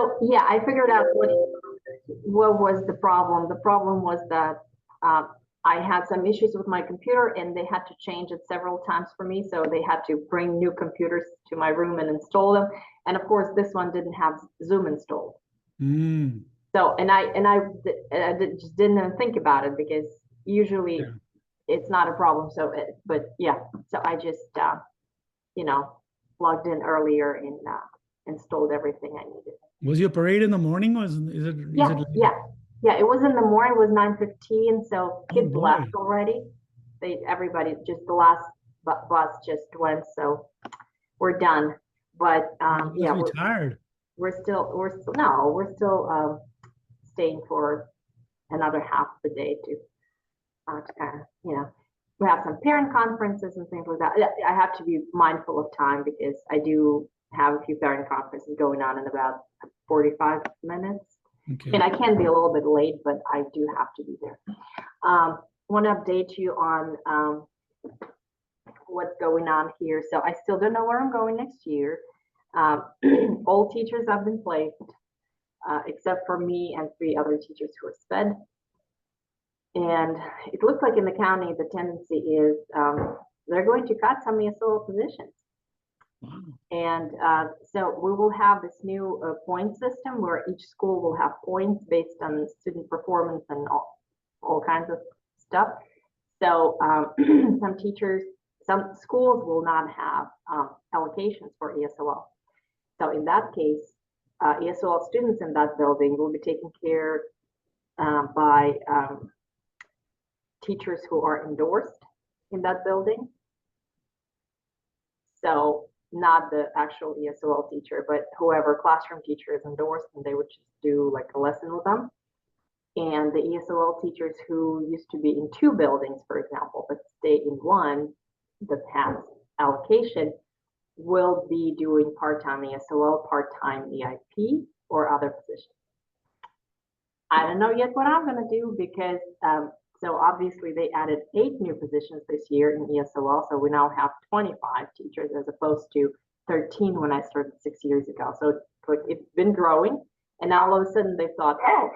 So yeah, I figured out what was the problem. The problem was that uh, I had some issues with my computer and they had to change it several times for me. So they had to bring new computers to my room and install them. And of course, this one didn't have Zoom installed. Mm. So, just didn't even think about it because usually Yeah. it's not a problem. So, but yeah, so I just, you know, logged in earlier and installed everything I needed. Was your parade in the morning or is Yeah, it later? yeah, yeah. It was in the morning. It was 9:15, so Oh kids left boy. already. Everybody, just the last bus just went, so we're done. But You must yeah, be tired. we're still staying for another half of the day to kind of, we have some parent conferences and things like that. I have to be mindful of time because I do have a few parent conferences going on in about 45 minutes. Okay. And I can be a little bit late, but I do have to be there. Want to update you on what's going on here. So I still don't know where I'm going next year. All teachers have been placed, except for me and 3 other teachers who are sped. And it looks like in the county, the tendency is they're going to cut some ESOL positions. Wow. And so we will have this new point system where each school will have points based on student performance and all kinds of stuff. So some schools will not have allocations for ESOL. So in that case, ESOL students in that building will be taken care by teachers who are endorsed in that building. So not the actual ESOL teacher, but whoever classroom teacher is endorsed, and they would just do like a lesson with them. And the ESOL teachers who used to be in 2 buildings, for example, but stay in one that has allocation will be doing part-time ESOL, part-time EIP, or other positions. I don't know yet what I'm going to do because so obviously they added 8 new positions this year in ESOL. So we now have 25 teachers as opposed to 13 when I started 6 years ago. So it's been growing. And now all of a sudden they thought, oh,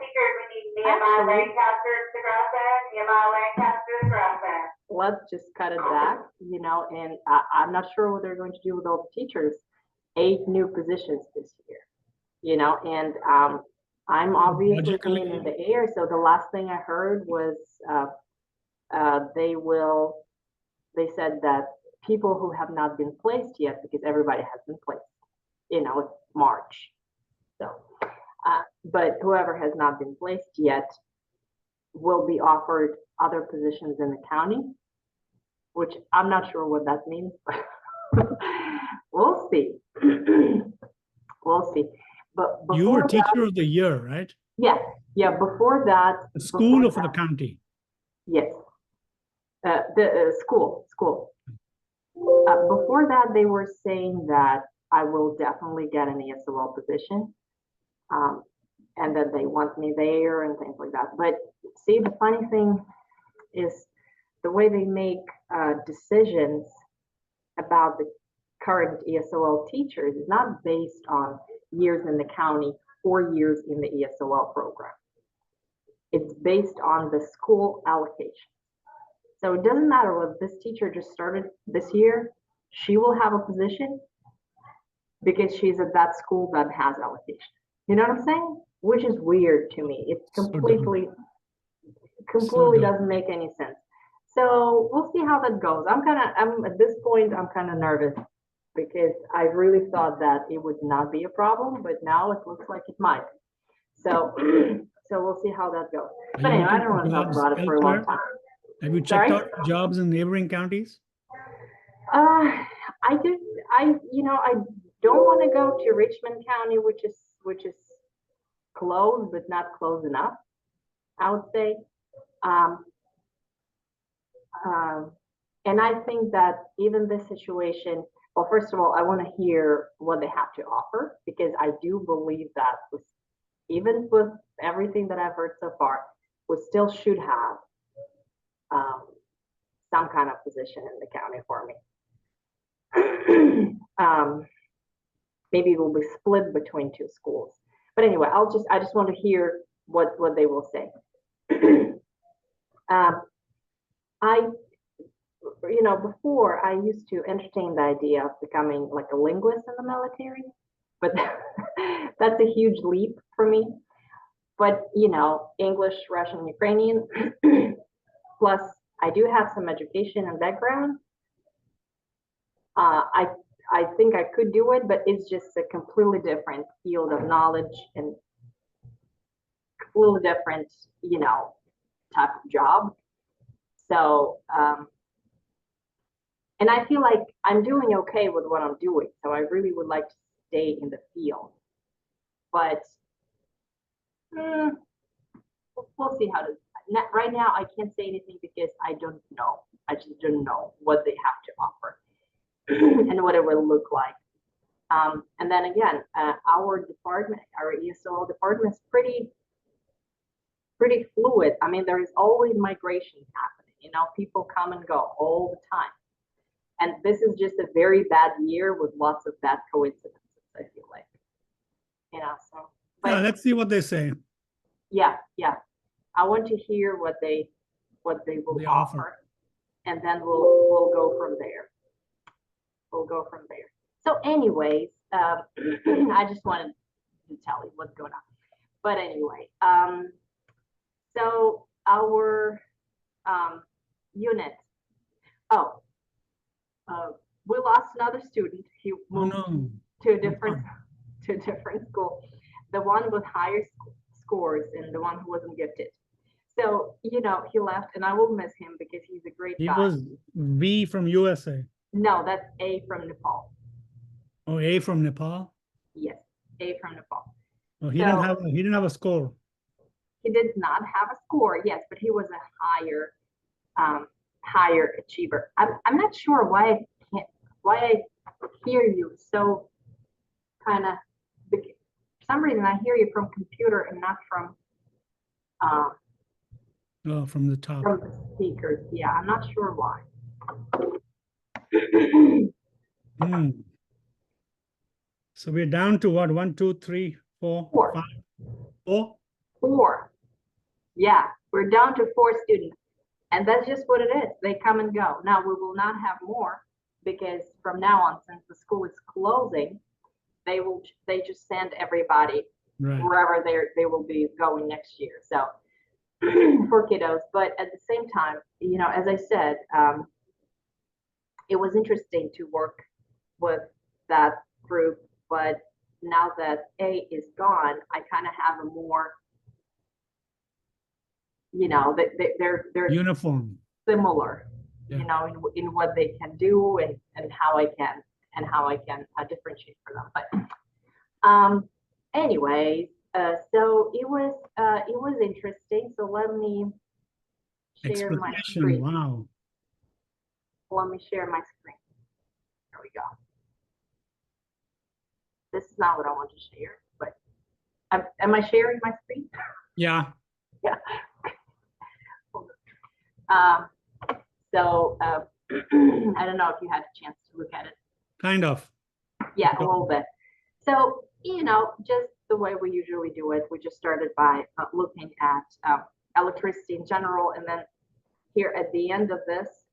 actually, let's just cut it back, and I'm not sure what they're going to do with all the teachers. 8 new positions this year, and I'm obviously hanging in the air. So the last thing I heard was they said that people who have not been placed yet, because everybody has been placed, it's March. So, but whoever has not been placed yet will be offered other positions in the county, which I'm not sure what that means. We'll see. We'll see. But you were teacher of the year, right? Yeah. Before that, the school or for the county? Yes, the school. Before that, they were saying that I will definitely get an ESOL position, and that they want me there and things like that. But see, the funny thing is the way they make decisions about the current ESOL teachers is not based on years in the county or years in the ESOL program. It's based on the school allocation. So it doesn't matter what this teacher just started this year, she will have a position because she's at that school that has allocation. You know what I'm saying? Which is weird to me. It's completely doesn't make any sense. So we'll see how that goes. I'm at this point, I'm kind of nervous because I really thought that it would not be a problem, but now it looks like it might. So, so we'll see how that goes. But anyway, I don't want to talk about it for a long time. Have you checked out jobs in neighboring counties? I don't want to go to Richmond County, which is close, but not close enough, I would say. And I think that even this situation, well, first of all, I want to hear what they have to offer, because I do believe that even with everything that I've heard so far, we still should have some kind of position in the county for me. Maybe it will be split between 2 schools. But anyway, I just want to hear what they will say. I, before I used to entertain the idea of becoming like a linguist in the military, but that's a huge leap for me. But, English, Russian, Ukrainian, plus I do have some education and background. I think I could do it, but it's just a completely different field of knowledge and completely different, type of job. So, and I feel like I'm doing okay with what I'm doing. So I really would like to stay in the field. But we'll see how to. Right now, I can't say anything because I don't know. I just don't know what they have to offer and what it will look like. And then again, our department, our ESOL department is pretty fluid. I mean, there is always migration happening. People come and go all the time. And this is just a very bad year with lots of bad coincidences, I feel like. So. But, yeah, let's see what they say. Yeah. I want to hear what they will offer. And then we'll go from there. So anyways, I just wanted to tell you what's going on. But anyway, so our unit. Oh, we lost another student. He moved to a different school. The one with higher scores and the one who wasn't gifted. So, he left, and I will miss him because he's a great guy. He was V from USA. No, that's A from Nepal. Oh, A from Nepal? Yes, A from Nepal. Oh, he didn't have a score. He did not have a score, yes, but he was a higher achiever. I'm not sure why I hear you so kind of, for some reason I hear you from computer and not from from the top. From the speakers. Yeah, I'm not sure why. So we're down to what? 1, 2, 3, 4, 5, 4? 4. Yeah, we're down to 4 students. And that's just what it is. They come and go. Now, we will not have more because from now on, since the school is closing, they just send everybody wherever they will be going next year. So for kiddos, but at the same time, as I said, it was interesting to work with that group, but now that A is gone, I kind of have a more, they're uniform, similar, in what they can do and how I can differentiate for them. But anyways, so it was interesting. So let me share my screen. Wow. Let me share my screen. There we go. This is not what I want to share, but am I sharing my screen? Yeah. Yeah. So I don't know if you had a chance to look at it. Kind of. Yeah, a little bit. So, just the way we usually do it, we just started by looking at electricity in general. And then here at the end of this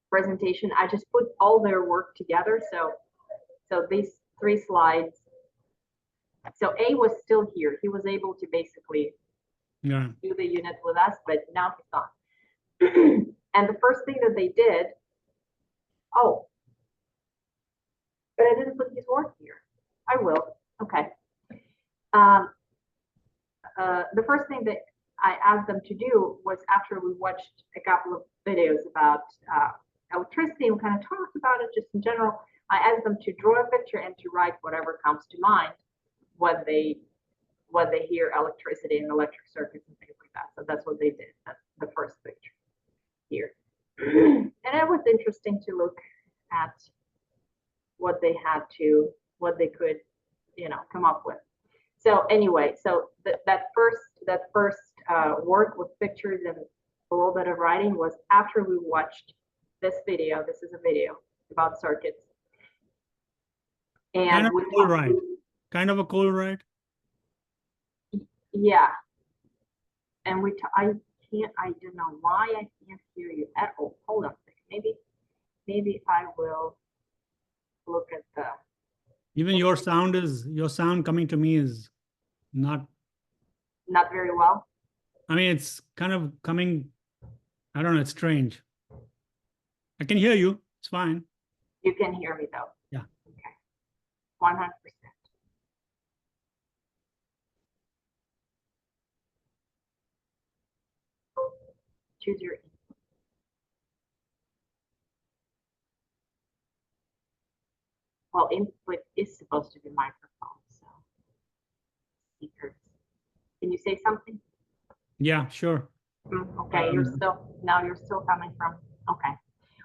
presentation, I just put all their work together. So these 3 slides. So A was still here. He was able to basically do the unit with us, but now he's not. And the first thing that they did, but I didn't put his work here. I will. Okay. The first thing that I asked them to do was, after we watched a couple of videos about electricity and kind of talked about it just in general, I asked them to draw a picture and to write whatever comes to mind when they hear electricity and electric circuits and things like that. So that's what they did. That's the first picture here. And it was interesting to look at what they could, come up with. So anyway, so that first work with pictures and a little bit of writing was after we watched this video. This is a video about circuits. And kind of a cool ride. Yeah. And I don't know why I can't hear you at all. Hold on a second. Maybe I will look at the, Even your sound coming to me is not, not very well. I mean, it's kind of coming, I don't know, it's strange. I can hear you. It's fine. You can hear me though. Yeah. Okay. 100%. Choose your, well, input is supposed to be microphone, so speakers. Can you say something? Yeah, sure. Okay, now you're still coming from, okay.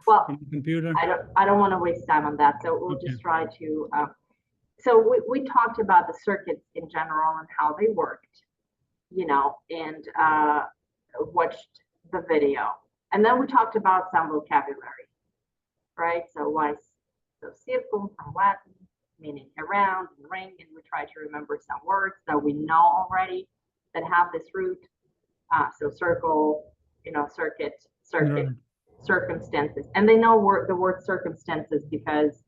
Well, From the computer. I don't want to waste time on that, so we'll Okay. just try to, so we talked about the circuits in general and how they worked, you know, and watched the video. And then we talked about some vocabulary, right? So so circle from Latin, meaning around and ring, and we try to remember some words that we know already that have this root. So circle, you know, circuit, Right. circumstances. And they know the word circumstances because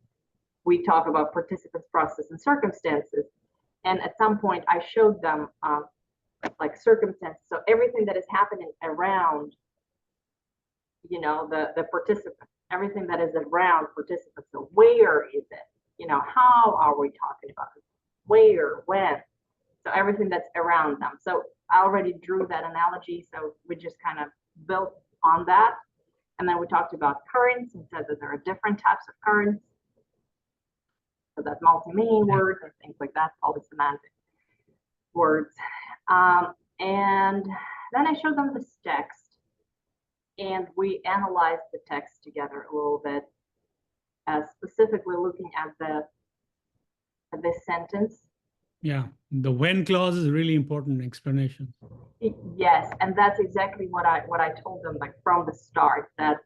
we talk about participants, process, and circumstances. And at some point, I showed them like circumstances. So everything that is happening around, you know, the participant, everything that is around participants. So where is it? You know, how are we talking about it? Where, when? So everything that's around them. So I already drew that analogy. So we just kind of built on that. And then we talked about currents and said that there are different types of currents. So that's multi-meaning words and things like that, polysemantic words. And then I showed them this text and we analyzed the text together a little bit, specifically looking at this sentence. Yeah, the when clause is really important explanation. Yes, and that's exactly what I told them, like from the start, that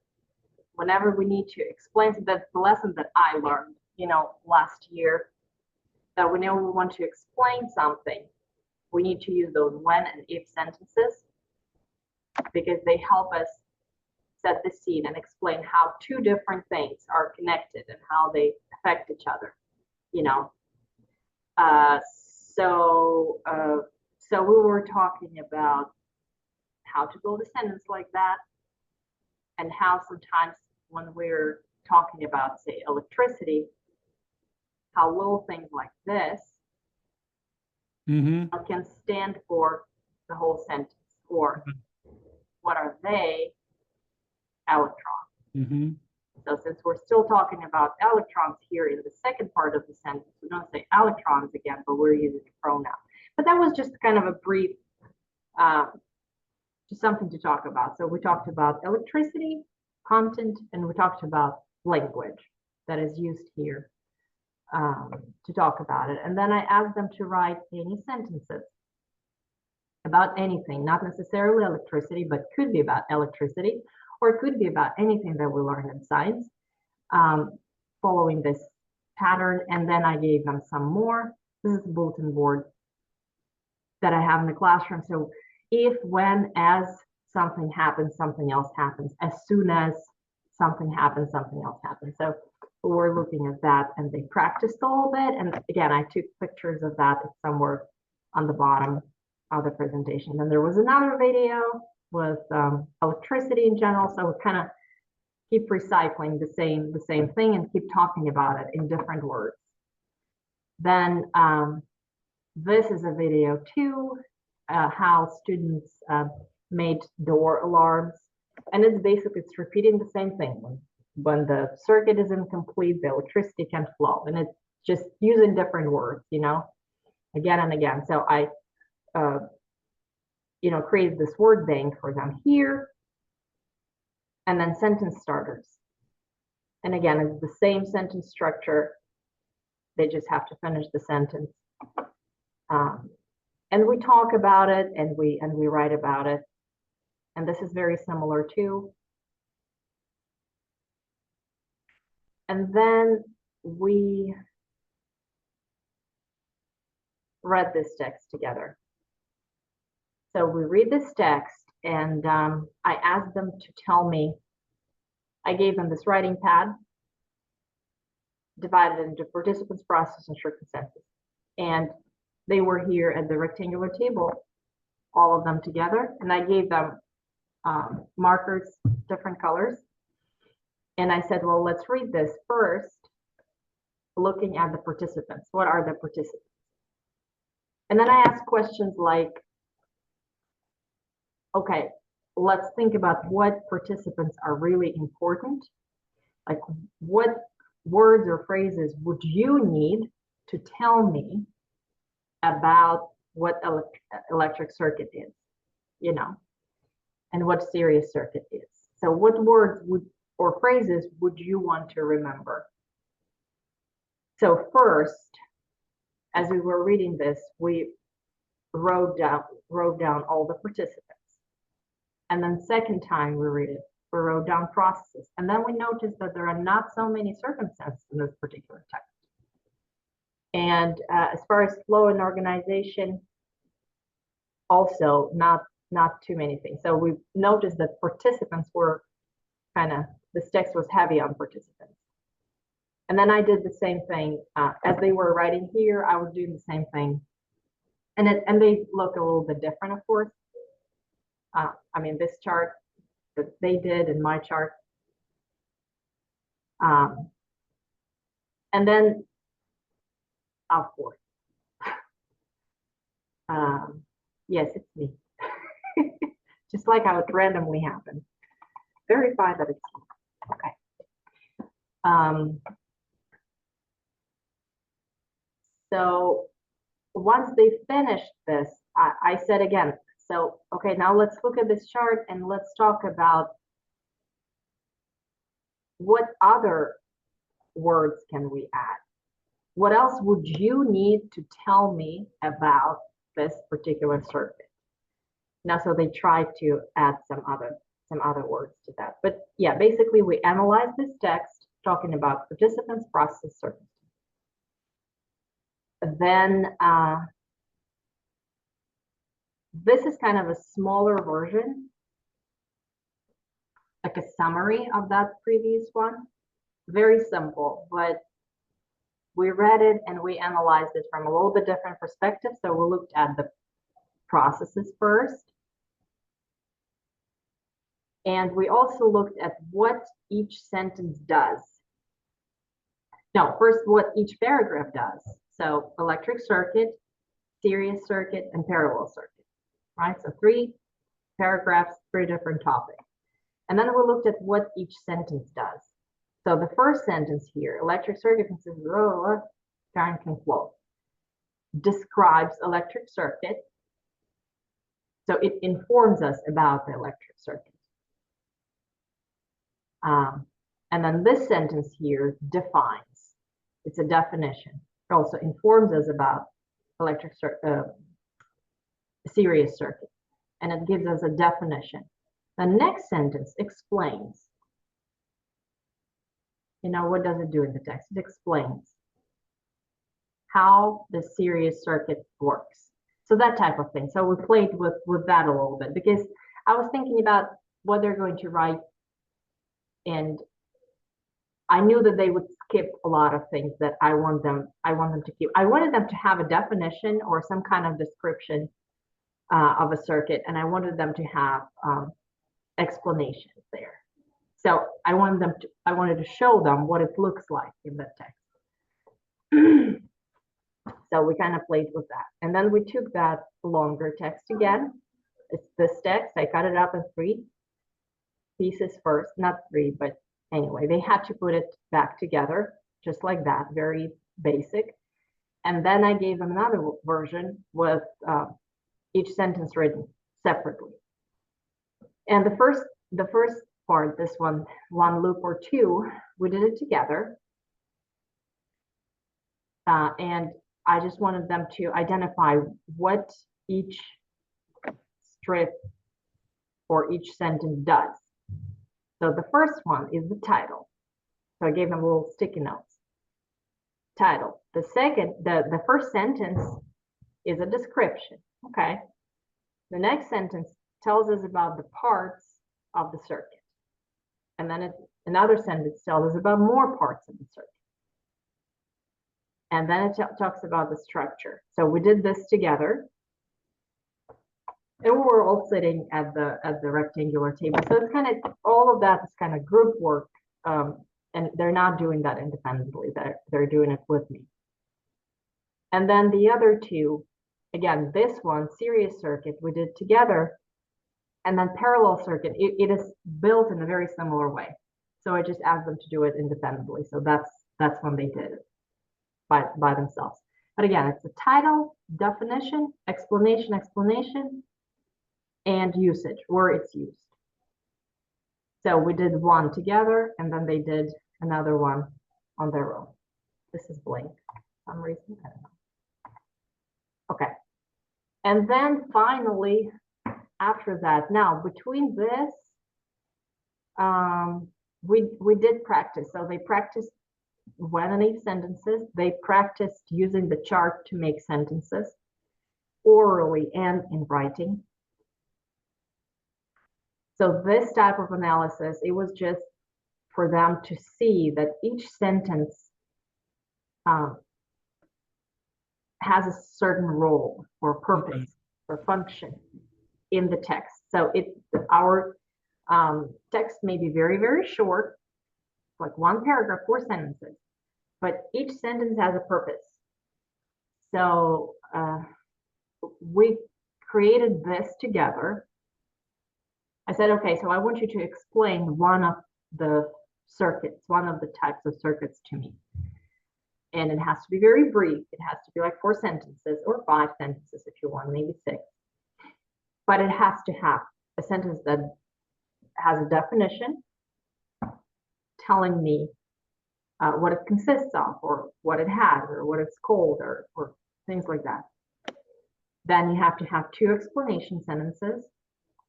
whenever we need to explain, so that's the lesson that I learned, you know, last year, that whenever we want to explain something, we need to use those when and if sentences because they help us set the scene and explain how two different things are connected and how they affect each other, you know. So we were talking about how to build a sentence like that and how sometimes when we're talking about, say, electricity, how little things like this can stand for the whole sentence, or what are they? Electrons. So since we're still talking about electrons here in the second part of the sentence, we don't say electrons again, but we're using a pronoun. But that was just kind of a brief, just something to talk about. So we talked about electricity, content, and we talked about language that is used here to talk about it. And then I asked them to write any sentences about anything, not necessarily electricity, but could be about electricity, or it could be about anything that we learn in science, following this pattern. And then I gave them some more. This is the bulletin board that I have in the classroom. So if, when, as something happens, something else happens. As soon as something happens, something else happens. So we're looking at that, and they practiced a little bit. And again, I took pictures of that. It's somewhere on the bottom of the presentation. And there was another video with electricity in general. So we kind of keep recycling the same thing and keep talking about it in different words. Then this is a video too, how students made door alarms. And it's basically, it's repeating the same thing. When the circuit is incomplete, the electricity can't flow. And it's just using different words, you know, again and again. So I, you know, created this word bank for them here. And then sentence starters. And again, it's the same sentence structure. They just have to finish the sentence. And we talk about it and we write about it. And this is very similar too. And then we read this text together. So we read this text, and I asked them to tell me, I gave them this writing pad, divided into participants, process, and circumstances. And they were here at the rectangular table, all of them together, and I gave them markers, different colors. And I said, well, let's read this first, looking at the participants. What are the participants? And then I asked questions like, okay, let's think about what participants are really important. Like, what words or phrases would you need to tell me about what electric circuit is, you know, and what series circuit is. So what words would or phrases would you want to remember? So first, as we were reading this, we wrote down all the participants. And then second time we read it, we wrote down processes. And then we noticed that there are not so many circumstances in this particular text. And as far as flow and organization, also not too many things. So we noticed that participants were kind of, this text was heavy on participants. And then I did the same thing as they were writing here. I was doing the same thing, and they look a little bit different, of course. I mean, this chart that they did and my chart. And then, of course, yes, it's me. Just like how it randomly happened. Verify that it's me. Okay. So once they finished this, I said again, so, okay, now let's look at this chart and let's talk about what other words can we add? What else would you need to tell me about this particular circuit? Now, so they tried to add some other words to that. But yeah, basically we analyzed this text talking about participants, process, circuits. Then this is kind of a smaller version, like a summary of that previous one. Very simple, but we read it and we analyzed it from a little bit different perspective. So we looked at the processes first. And we also looked at what each sentence does. No, first what each paragraph does. So electric circuit, series circuit, and parallel circuit, right? So 3 paragraphs, 3 different topics. And then we looked at what each sentence does. So the first sentence here, electric circuit consists of current can flow, describes electric circuit. So it informs us about the electric circuit. And then this sentence here defines. It's a definition. It also informs us about electric series circuit, and it gives us a definition. The next sentence explains. You know, what does it do in the text? It explains how the series circuit works. So that type of thing. So we played with that a little bit because I was thinking about what they're going to write, and I knew that they would skip a lot of things that I want them to keep. I wanted them to have a definition or some kind of description of a circuit, and I wanted them to have explanations there. So I wanted to show them what it looks like in the text. So we kind of played with that. And then we took that longer text again. It's this text. I cut it up in 3 pieces first, not 3, but anyway, they had to put it back together just like that, very basic. And then I gave them another version with each sentence written separately. And the first part, this one loop or 2, we did it together. And I just wanted them to identify what each strip or each sentence does. So the first one is the title. So I gave them little sticky notes. Title. The first sentence is a description. Okay. The next sentence tells us about the parts of the circuit. And then another sentence tells us about more parts of the circuit. And then it talks about the structure. So we did this together. And we were all sitting at the rectangular table. So it's kind of, all of that is kind of group work. And they're not doing that independently. They're doing it with me. And then the other two, again, this one, series circuit, we did together. And then parallel circuit, it is built in a very similar way. So I just asked them to do it independently. So that's when they did it by themselves. But again, it's a title, definition, explanation, and usage, where it's used. So we did one together, and then they did another one on their own. This is blank for some reason, I don't know. Okay. And then finally, after that, now between this, we did practice. So they practiced one and eight sentences. They practiced using the chart to make sentences orally and in writing. So this type of analysis, it was just for them to see that each sentence has a certain role or purpose or function in the text. So our text may be very, very short, like one paragraph, 4 sentences, but each sentence has a purpose. So we created this together. I said, okay, so I want you to explain one of the circuits, one of the types of circuits to me. And it has to be very brief. It has to be like 4 sentences or 5 sentences if you want, maybe 6. But it has to have a sentence that has a definition telling me what it consists of, or what it has, or what it's called, or things like that. Then you have to have 2 explanation sentences,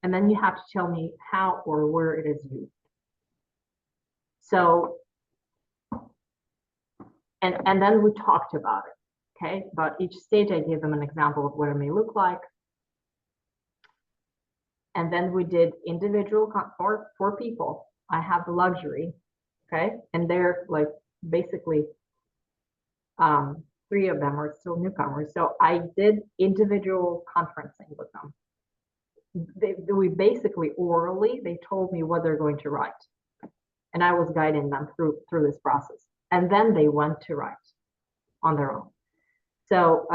and then you have to tell me how or where it is used. So, and then we talked about it, okay? About each stage, I gave them an example of what it may look like. And then we did individual for people. I have the luxury, okay? And they're like basically 3 of them are still newcomers. So I did individual conferencing with them. We basically orally, they told me what they're going to write. And I was guiding them through this process. And then they went to write on their own. So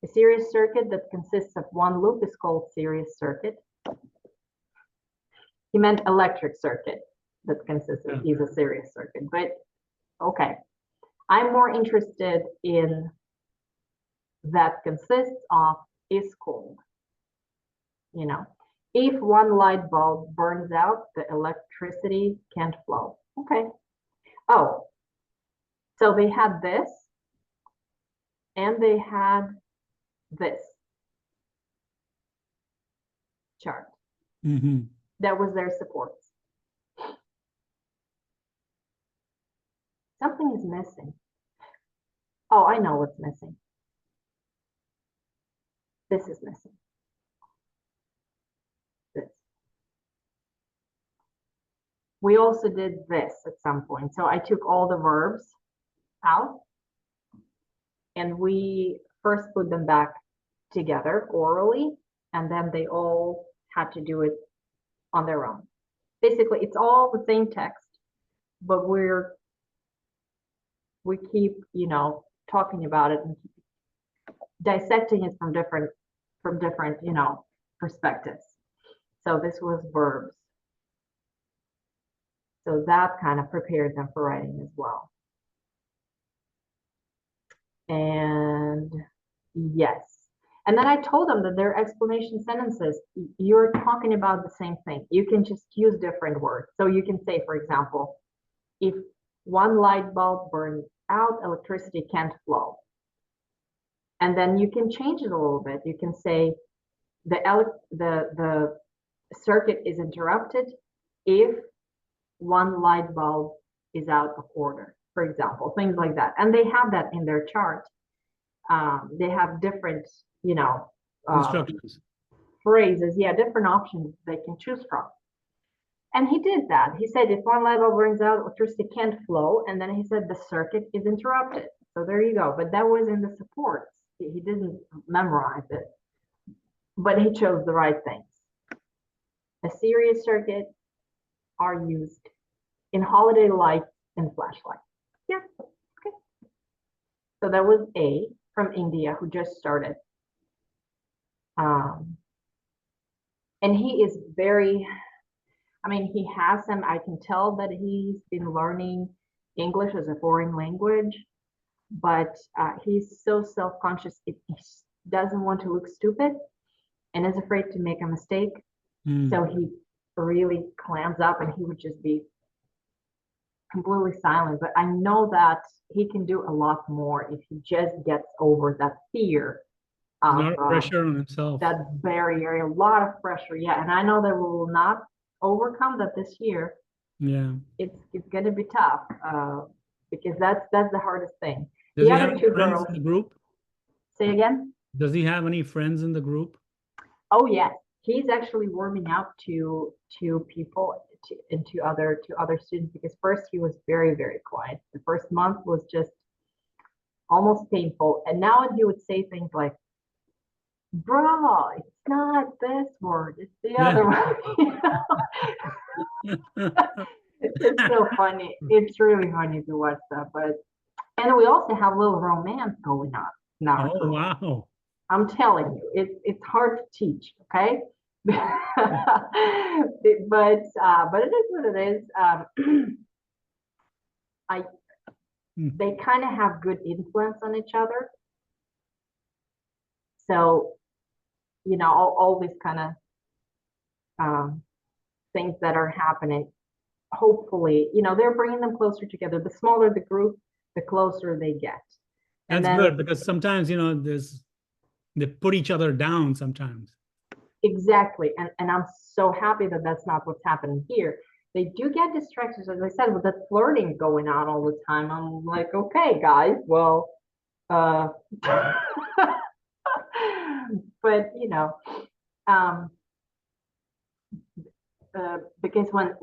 a series circuit that consists of one loop is called series circuit. He meant electric circuit that consists of is a series circuit, but okay. I'm more interested in that consists of is called. You know, if one light bulb burns out, the electricity can't flow. Okay. Oh, so they had this and they had this chart. Mm-hmm. That was their supports. Something is missing. Oh, I know what's missing. This is missing. This. We also did this at some point. So I took all the verbs out and we first put them back together orally, and then they all had to do it on their own. Basically, it's all the same text, but we keep, you know, talking about it and dissecting it from different, you know, perspectives. So this was verbs. So that kind of prepared them for writing as well. And yes. And then I told them that their explanation sentences, you're talking about the same thing. You can just use different words. So you can say, for example, if one light bulb burns out, electricity can't flow. And then you can change it a little bit. You can say the circuit is interrupted if one light bulb is out of order, for example, things like that. And they have that in their chart. They have different, you know, Instructions. phrases, yeah, different options they can choose from. And he did that. He said if one light bulb burns out, electricity can't flow. And then he said the circuit is interrupted. So there you go. But that was in the supports. He didn't memorize it, but he chose the right things. A series circuit are used in holiday lights and flashlights. Yeah, okay. So that was A from India who just started. And he is very, I mean, he has some, I can tell that he's been learning English as a foreign language, but he's so self-conscious. He doesn't want to look stupid and is afraid to make a mistake. So he really clams up and he would just be completely silent. But I know that he can do a lot more if he just gets over that fear A of lot of pressure on himself. that barrier, a lot of pressure. Yeah, and I know that we will not overcome that this year. Yeah. It's going to be tough because that's the hardest thing. Does The he other have two friends girls, in the group? say again? Does he have any friends in the group? Oh yes, he's actually warming up to people and to other students because first he was very, very quiet. The first month was just almost painful, and now he would say things like, "Bro, it's not this word; it's the other one." It's so funny. It's really funny to watch that. But and we also have a little romance going on now. Oh, wow. I'm telling you, it's hard to teach, okay? but it is what it is. They kind of have good influence on each other. So, you know, all these kind of things that are happening, hopefully, you know, they're bringing them closer together. The smaller the group, the closer they get. And That's then good because sometimes, you know, they put each other down sometimes. exactly. And I'm so happy that that's not what's happening here. They do get distracted, as I said, with that flirting going on all the time. I'm like, okay, guys, well, but you know, um, because when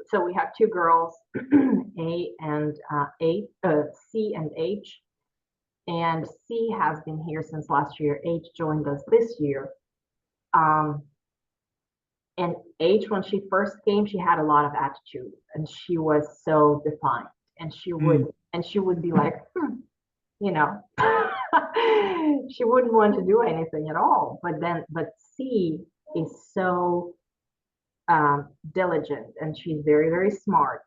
so we have two girls, A and C and H, and C has been here since last year. H joined us this year. And H, when she first came, she had a lot of attitude, and she was so defiant, and she would be like, you know, she wouldn't want to do anything at all. But C is so diligent, and she's very, very smart,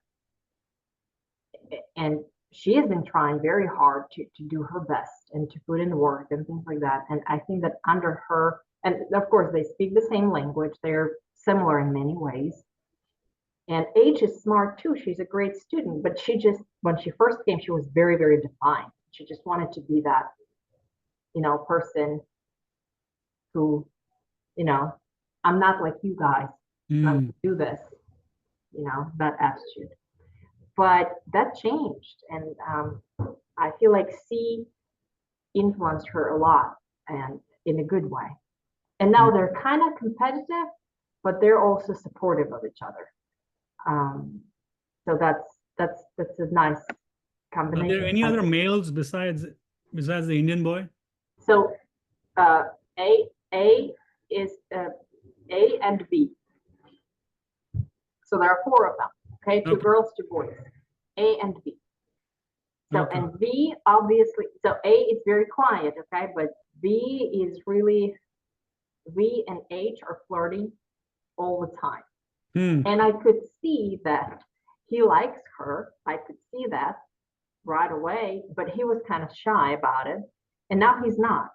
and she has been trying very hard to do her best and to put in work and things like that. And I think that under her, and of course they speak the same language, they're similar in many ways. And H is smart too. She's a great student, but she just, when she first came, she was very, very defiant. She just wanted to be that, you know, person who, you know, I'm not like you guys. I do this, you know, that attitude. But that changed, and I feel like C influenced her a lot, and in a good way. And now they're kind of competitive, but they're also supportive of each other. So that's a nice Are there any combination. other males besides the Indian boy? So A is A and B. So there are four of them. Okay, two girls, two boys. A and B. So and B obviously, so A is very quiet, okay, but B is really, V and H are flirting all the time. And I could see that he likes her. I could see that right away, but he was kind of shy about it. And now he's not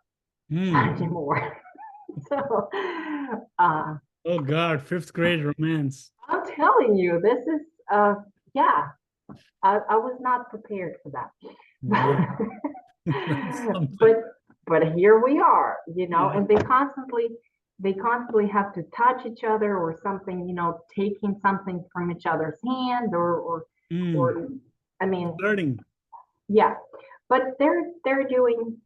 anymore. So, oh God, fifth grade romance. I'm telling you, this is, yeah, I was not prepared for that. but here we are, you know, and they constantly have to touch each other or something, you know, taking something from each other's hand or I mean, flirting. yeah, but they're doing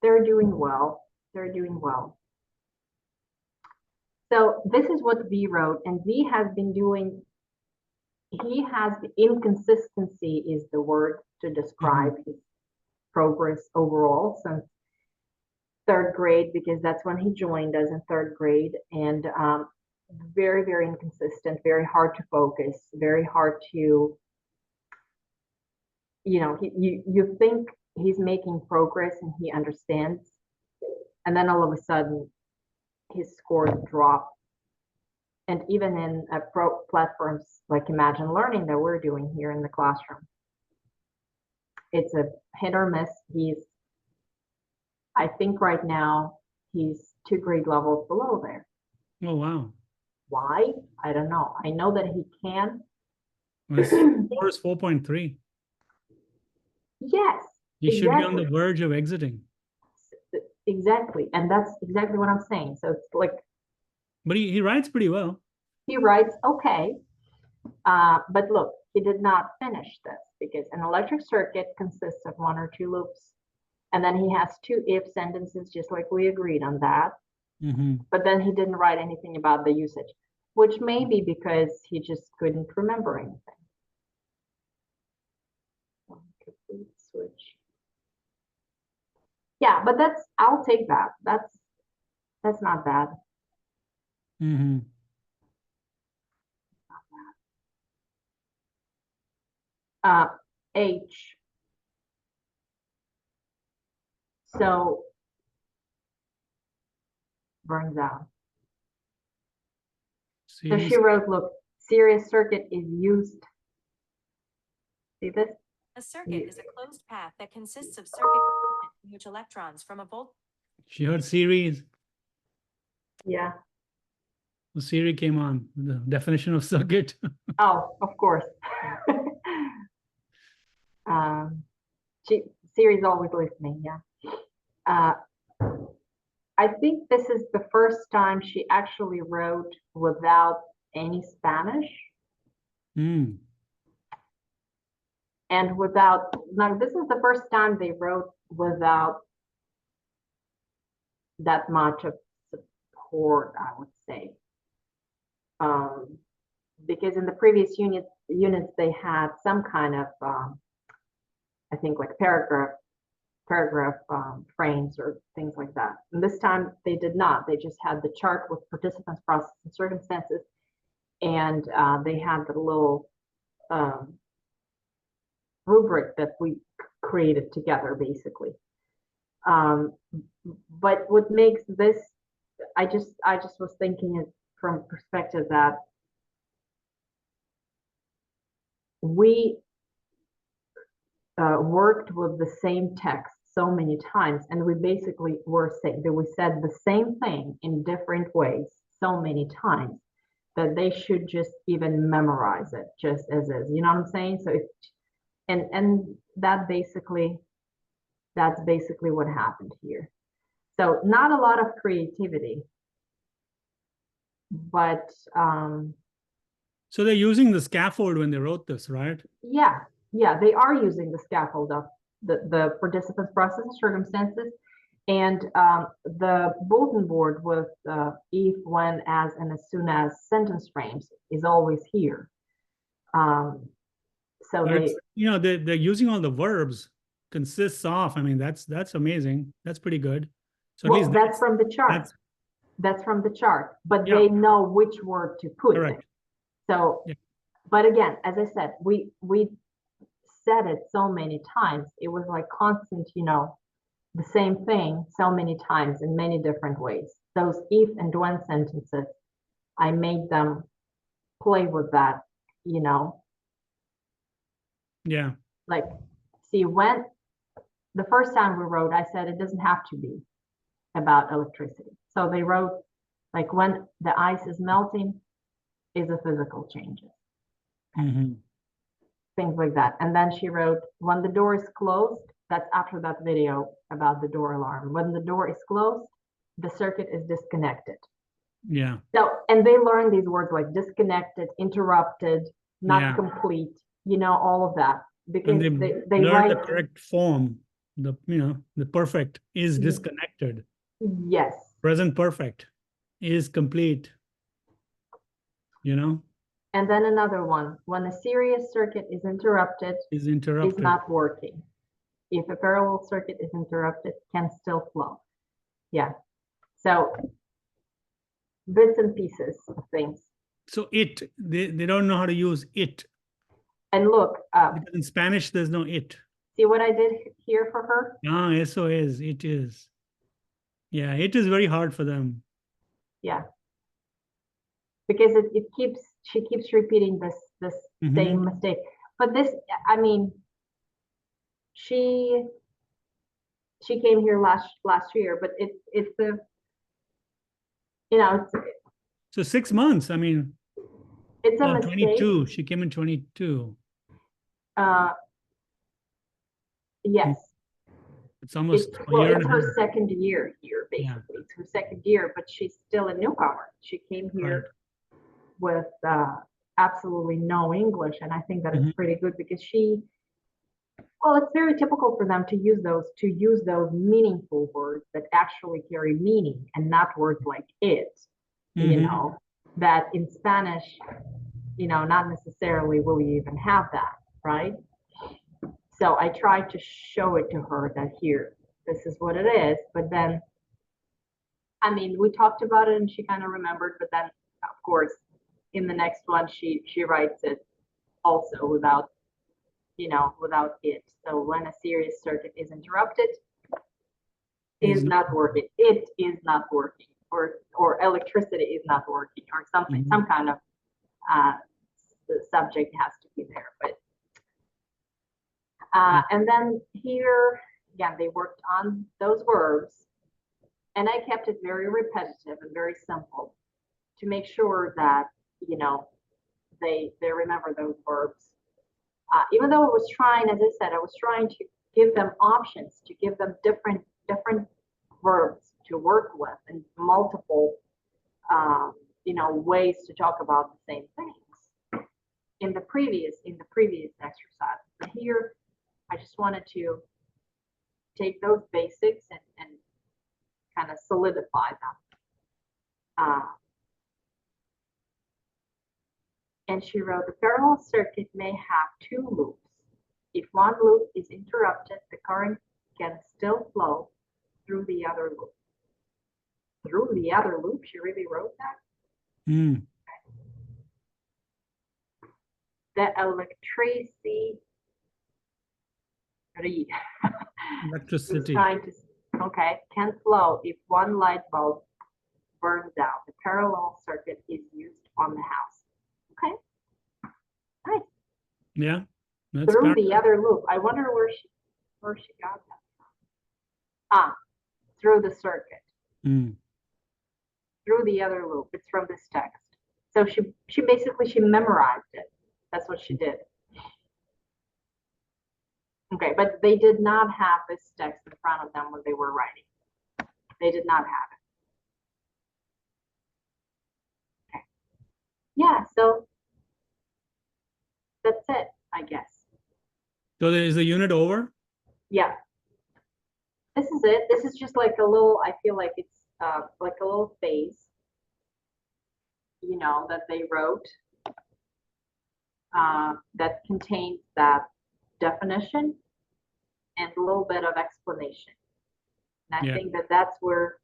They're doing well. They're doing well. So this is what V wrote, and V has been doing, he has, inconsistency is the word to describe his progress overall since third grade, because that's when he joined us in third grade. And very, very inconsistent, very hard to focus, very hard to, you think he's making progress and he understands. And then all of a sudden, his scores drop. And even in platforms like Imagine Learning that we're doing here in the classroom, it's a hit or miss. I think right now, he's 2 grade levels below there. Oh, wow. Why? I don't know. I know that he can. His score is 4.3. Yes. He should be on the verge of exiting. Exactly. And that's exactly what I'm saying. So it's like. But he writes pretty well. He writes okay. But look, he did not finish this because an electric circuit consists of 1 or 2 loops. And then he has 2 if sentences, just like we agreed on that. But then he didn't write anything about the usage, which may be because he just couldn't remember anything. Complete switch. Yeah, but I'll take that. That's not bad. H. So burns out. So she wrote, look, serious circuit is used. See this? A circuit is a closed path that consists of circuit components in which electrons from a volt. She heard series. Yeah. So Siri came on with the definition of circuit. Oh, of course. Siri's always listening, yeah. I think this is the first time she actually wrote without any Spanish. And now this is the first time they wrote without that much of support, I would say. Because in the previous units they had some kind of, I think like paragraph frames or things like that. And this time they did not. They just had the chart with participants, process, and circumstances. And they had the little rubric that we created together, basically. But what makes this, I just was thinking it from perspective that we worked with the same text so many times, and we basically were saying that we said the same thing in different ways so many times that they should just even memorize it just as is. You know what I'm saying? So and that's basically what happened here. So not a lot of creativity, but so they're using the scaffold when they wrote this, right? Yeah, they are using the scaffold of the participants, process, and circumstances, and the bulletin board with if, when, as, and as soon as sentence frames is always here. So they're using all the verbs, consists of. I mean, that's amazing. That's pretty good. So well, that's from the chart. That's from the chart, but they know which word to put there. So, but again, as I said, we said it so many times. It was like constant, the same thing so many times in many different ways. Those if and when sentences, I made them play with that, Yeah. Like, see, when the first time we wrote, I said it doesn't have to be about electricity. So they wrote, like, when the ice is melting is a physical change. Things like that. And then she wrote, when the door is closed, that's after that video about the door alarm. When the door is closed, the circuit is disconnected. Yeah. So, and they learn these words like disconnected, interrupted, not complete, all of that. Because and they learn write the correct form. the perfect is Mhm. disconnected. Yes. Present perfect is complete. And then another one, when a series circuit is interrupted, Is is interrupted. not working. If a parallel circuit is interrupted, can still flow. Yeah. So bits and pieces of things. So they don't know how to use it. And look, Because in Spanish, there's no it. see what I did here for her? Ah, eso es, it is. Yeah, it is very hard for them. Yeah. Because she keeps repeating this Mhm. same mistake. But this, I mean, she came here last year, but it's the, it's So 6 months, I mean, it's a mistake. 22. She came in 22. Yes. It's almost a Well, year it's and a half. her second year here, Yeah. basically. It's her second year, but she's still a newcomer. She came here with absolutely no English, and I think that it's Mhm. pretty good because well, it's very typical for them to use those meaningful words that actually carry meaning and not words like it, Mhm. that in Spanish, not necessarily will you even have that, right? So I tried to show it to her that here, this is what it is, but then, I mean, we talked about it and she kind of remembered, but then, of course, in the next one, she writes it also without it. So when a series circuit is interrupted, is not working. It is not working, or electricity is not working, or something. Mhm. Some kind of the subject has to be there. But and then here again, they worked on those verbs, and I kept it very repetitive and very simple to make sure that they remember those verbs. Even though I was trying, as I said, I was trying to give them options, to give them different verbs to work with and multiple ways to talk about the same things in the previous exercise. But here I just wanted to take those basics and kind of solidify them. And she wrote, the parallel circuit may have two loops. If one loop is interrupted, the current can still flow through the other loop. Through the other loop, she really wrote that? Mm. The electricity Electricity. Can flow if one light bulb burns out. The parallel circuit is used on the house. Okay, nice. Yeah, that's Through bad. the other loop. I wonder where she got that from. Through the circuit. Mm. Through the other loop. It's from this text. So she basically memorized it. That's what she did. Okay, but they did not have this text in front of them when they were writing. They did not have it. Okay. Yeah, so that's it, I guess. So is the unit over? Yeah. This is it. This is just like a little, I feel like it's like a little phase, that they wrote that contains that definition and a little bit of explanation. And I think that that's where,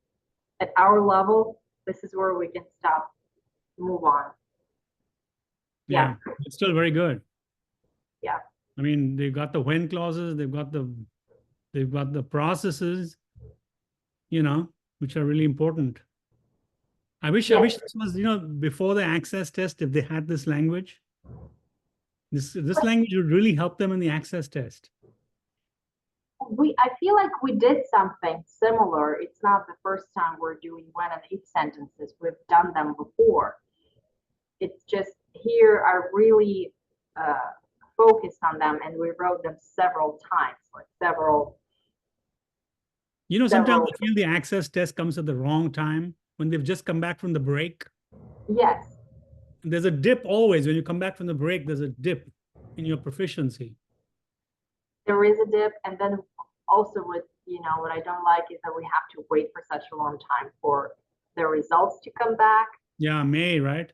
at our level, this is where we can stop, move on. Yeah. It's still very good. Yeah. I mean, they've got the when clauses, they've got the processes, which are really important. I wish this was, before the access test, if they had this language. This language would really help them in the access test. I feel like we did something similar. It's not the first time we're doing when and if sentences. We've done them before. It's just here I really focused on them, and we wrote them several times, like several. Sometimes I feel the access test comes at the wrong time when they've just come back from the break. Yes. There's a dip always. When you come back from the break, there's a dip in your proficiency. There is a dip, and then also what I don't like is that we have to wait for such a long time for the results to come back. Yeah, May, right?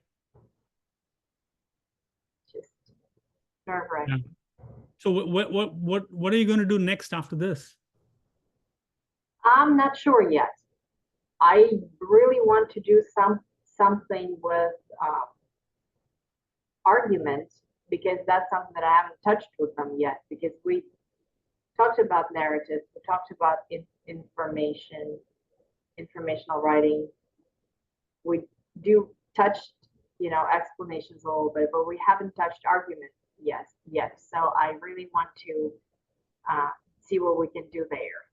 Just nerve-wracking. So what are you going to do next after this? I'm not sure yet. I really want to do something with argument, because that's something that I haven't touched with them yet, because we talked about narratives, we talked about informational writing. We do touch, explanations a little bit, but we haven't touched arguments yet. So I really want to see what we can do there.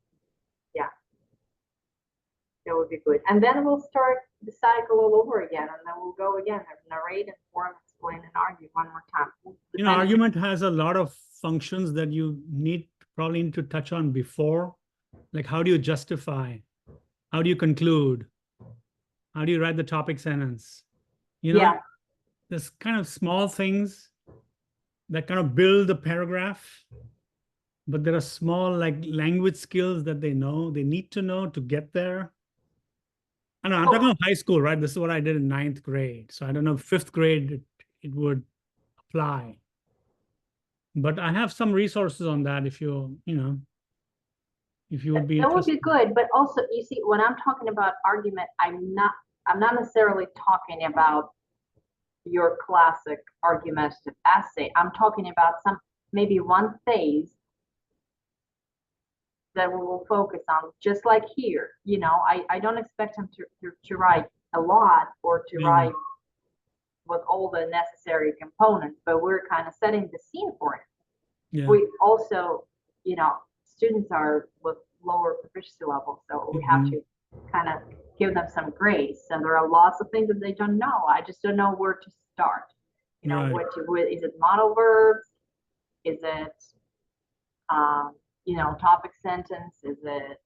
Yeah, that would be good. And then we'll start the cycle all over again, and then we'll go again and narrate, inform, explain, and argue one more time. Argument has a lot of functions that you probably need to touch on before. Like, how do you justify? How do you conclude? How do you write the topic sentence? Yeah. There's kind of small things that kind of build the paragraph, but there are small like language skills that they need to know to get there. I know, I'm talking about high school, right? This is what I did in 9th grade. So I don't know, 5th grade, it would apply. But I have some resources on that if you would be that would interested. be good. But also, you see, when I'm talking about argument, I'm not necessarily talking about your classic argumentative essay. I'm talking about maybe one phase that we will focus on, just like here. I don't expect them to write a lot or to write with all the necessary components, but we're kind of setting the scene for it. Yeah. We also, students are with lower proficiency levels, so we have to kind of give them some grace. So there are lots of things that they don't know. I just don't know where to start. Right. What is it? Modal verbs? Is it topic sentence? Is it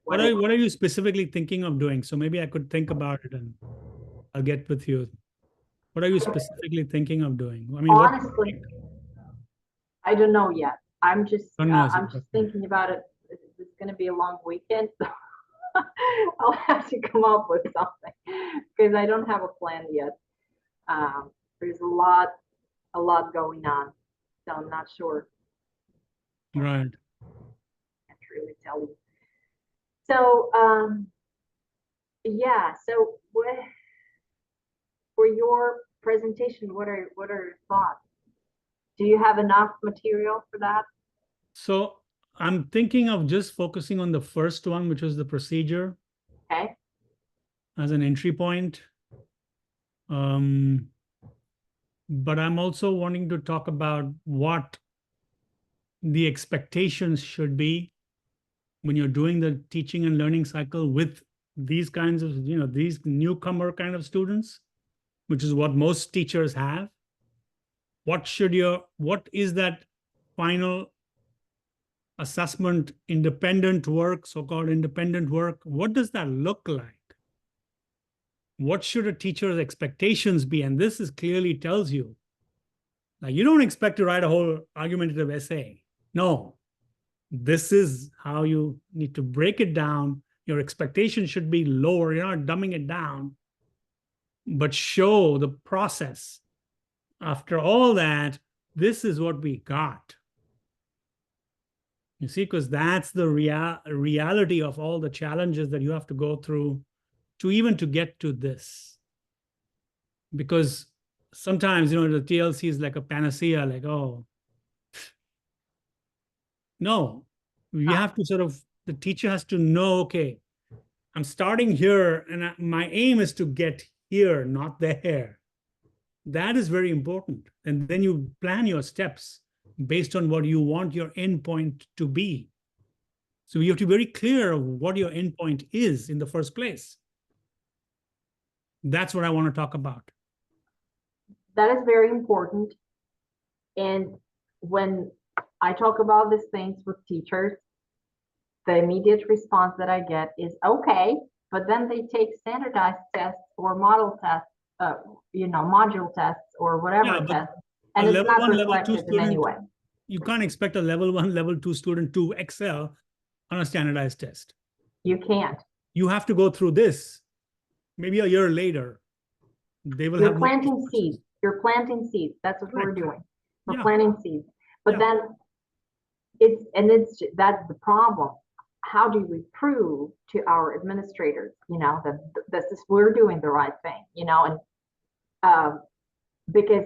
what are you specifically thinking of doing? So maybe I could think about it and I'll get with you. What are you specifically thinking of doing? I mean, honestly, I don't know yet. I'm just thinking about it. It's going to be a long weekend, so I'll have to come up with something, because I don't have a plan yet. There's a lot going on, so I'm not sure. Right. I can't really tell you. So yeah. So for your presentation, what are your thoughts? Do you have enough material for that? So I'm thinking of just focusing on the first one, which was the procedure. Okay. As an entry point. But I'm also wanting to talk about what the expectations should be when you're doing the teaching and learning cycle with these kinds of, these newcomer kind of students, which is what most teachers have. What is that final assessment, independent work, so-called independent work? What does that look like? What should a teacher's expectations be? And this clearly tells you, like, you don't expect to write a whole argumentative essay. No, this is how you need to break it down. Your expectation should be lower. You're not dumbing it down, but show the process. After all that, this is what we got. You see, because that's the reality of all the challenges that you have to go through to get to this. Because sometimes, the TLC is like a panacea, like, oh, no, we have to the teacher has to know, okay, I'm starting here and my aim is to get here, not there. That is very important. And then you plan your steps based on what you want your endpoint to be. So you have to be very clear of what your endpoint is in the first place. That's what I want to talk about. That is very important. And when I talk about these things with teachers, the immediate response that I get is, okay, but then they take standardized tests or model tests, module tests or whatever tests, and it's not reflected in any way. You can't expect a level 1, level 2 student to excel on a standardized test. You can't. You have to go through this. Maybe a year later, they will You're have more planting resources. seeds. You're planting seeds. That's what we're Correct. doing. We're Yeah. planting seeds. But Yeah. then that's the problem. How do we prove to our administrators, that this is, we're doing the right thing, and because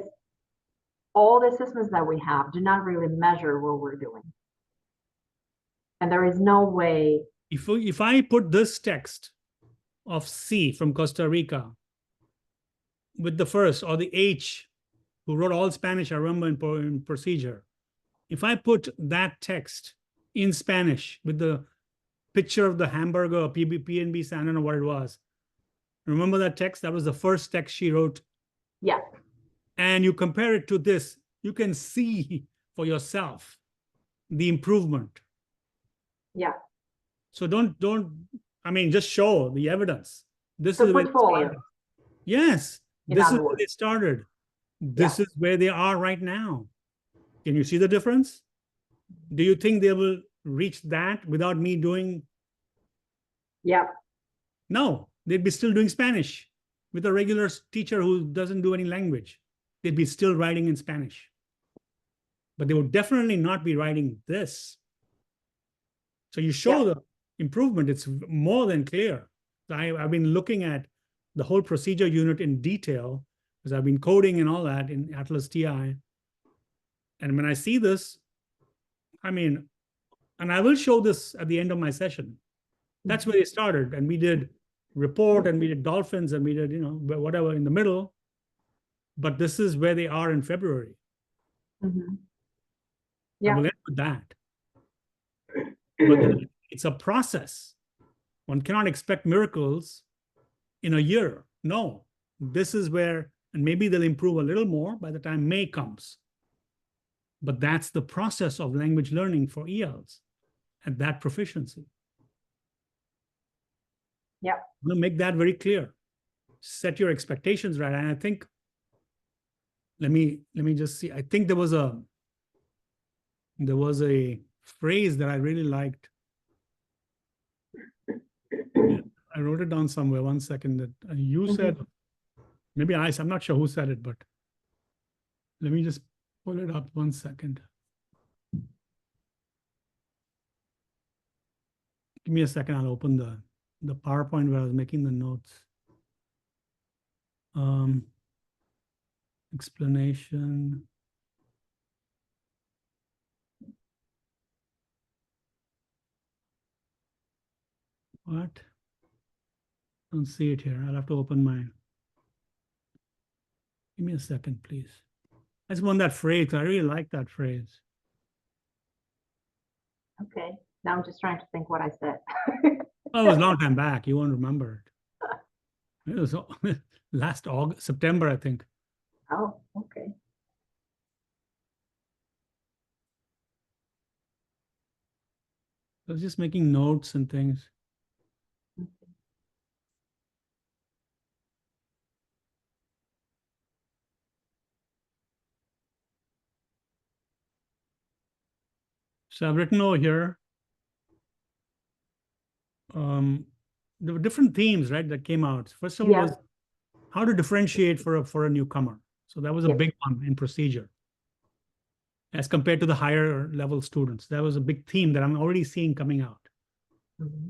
all the assessments that we have do not really measure what we're doing. And there is no way. If I put this text of C from Costa Rica with the first, or the H who wrote all Spanish, I remember in procedure, if I put that text in Spanish with the picture of the hamburger or PNB, I don't know what it was. Remember that text? That was the first text she wrote. Yeah. And you compare it to this, you can see for yourself the improvement. Yeah. So I mean, just show the evidence. This So is where portfolio. yes, In this is other where they words. started. This is where they are right now. Can you see the difference? Do you think they will reach that without me doing? Yeah. No, they'd be still doing Spanish with a regular teacher who doesn't do any language. They'd be still writing in Spanish. But they would definitely not be writing this. So you show the improvement. It's more than clear. I've been looking at the whole procedure unit in detail because I've been coding and all that in Atlas TI. And when I see this, I mean, and I will show this at the end of my session. That's where it started. And we did report and we did dolphins and we did, whatever in the middle. But this is where they are in February. Mm-hmm. I Yeah. will end with that. But it's a process. One cannot expect miracles in a year. No, this is where, and maybe they'll improve a little more by the time May comes. But that's the process of language learning for ELs at that proficiency. Yeah. I'm going to make that very clear. Set your expectations right. And I think, let me just see. I think there was a phrase that I really liked. I wrote it down somewhere. One second. That you said, maybe I'm not sure who said it, but let me just pull it up 1 second. Give me a second. I'll open the PowerPoint where I was making the notes. Explanation. What? Don't see it here. I'll have to open mine. Give me a second, please. I just want that phrase. I really like that phrase. Okay. Now I'm just trying to think what I said. Oh, it was a long time back. You won't remember it. It was last September, I think. Oh, okay. I was just making notes and things. So I've written over here. There were different themes, right, that came out. First of all, was how to differentiate for a newcomer. So that was a big one in procedure as compared to the higher level students. That was a big theme that I'm already seeing coming out.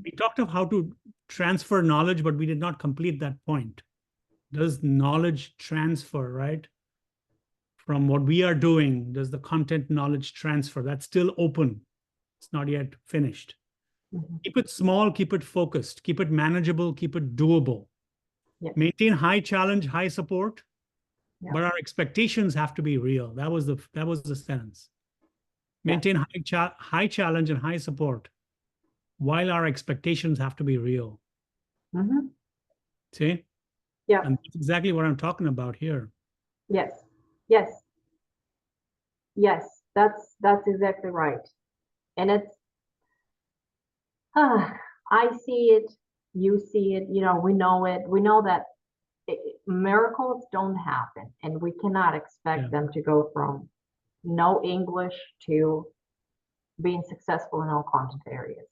We talked of how to transfer knowledge, but we did not complete that point. Does knowledge transfer, right? From what we are doing, does the content knowledge transfer? That's still open. It's not yet finished. Keep it small, keep it focused, keep it manageable, keep it doable. Maintain high challenge, high support, but our expectations have to be real. That was the sentence. Maintain high challenge and high support, while our expectations have to be real. See? Yeah. And that's exactly what I'm talking about here. Yes. Yes. Yes. That's exactly right. And it's, I see it, you see it, we know it. We know that miracles don't happen, and we cannot expect them to go from no English to being successful in all content areas.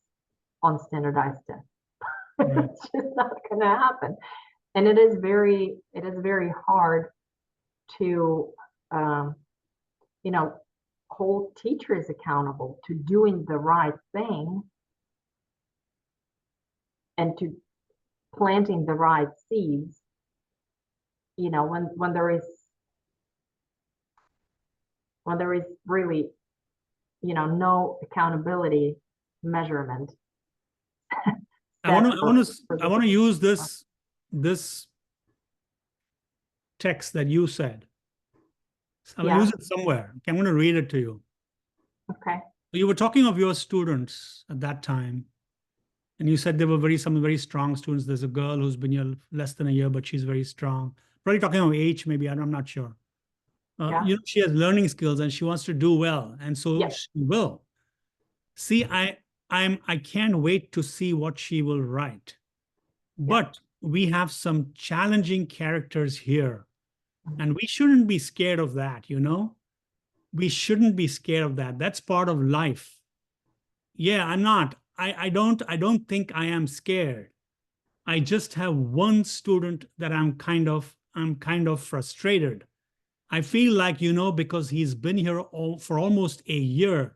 on standardized tests. Right. It's just not going to happen. And it is very hard to, you know, hold teachers accountable to doing the right thing and to planting the right seeds, you know, when there is really, you know, no accountability measurement. I want to use this text that you said. I will use it somewhere. Okay, I'm going to read it to you. Okay. You were talking of your students at that time, and you said they were some very strong students. There's a girl who's been here less than a year, but she's very strong. Probably talking of age, maybe, I'm not sure. You know, she has learning skills and she wants to do well, and so she will. See, I can't wait to see what she will write. But we have some challenging characters here, and we shouldn't be scared of that, you know? We shouldn't be scared of that. That's part of life. Yeah, I'm not. I don't think I am scared. I just have one student that I'm kind of frustrated. I feel like, you know, because he's been here for almost a year,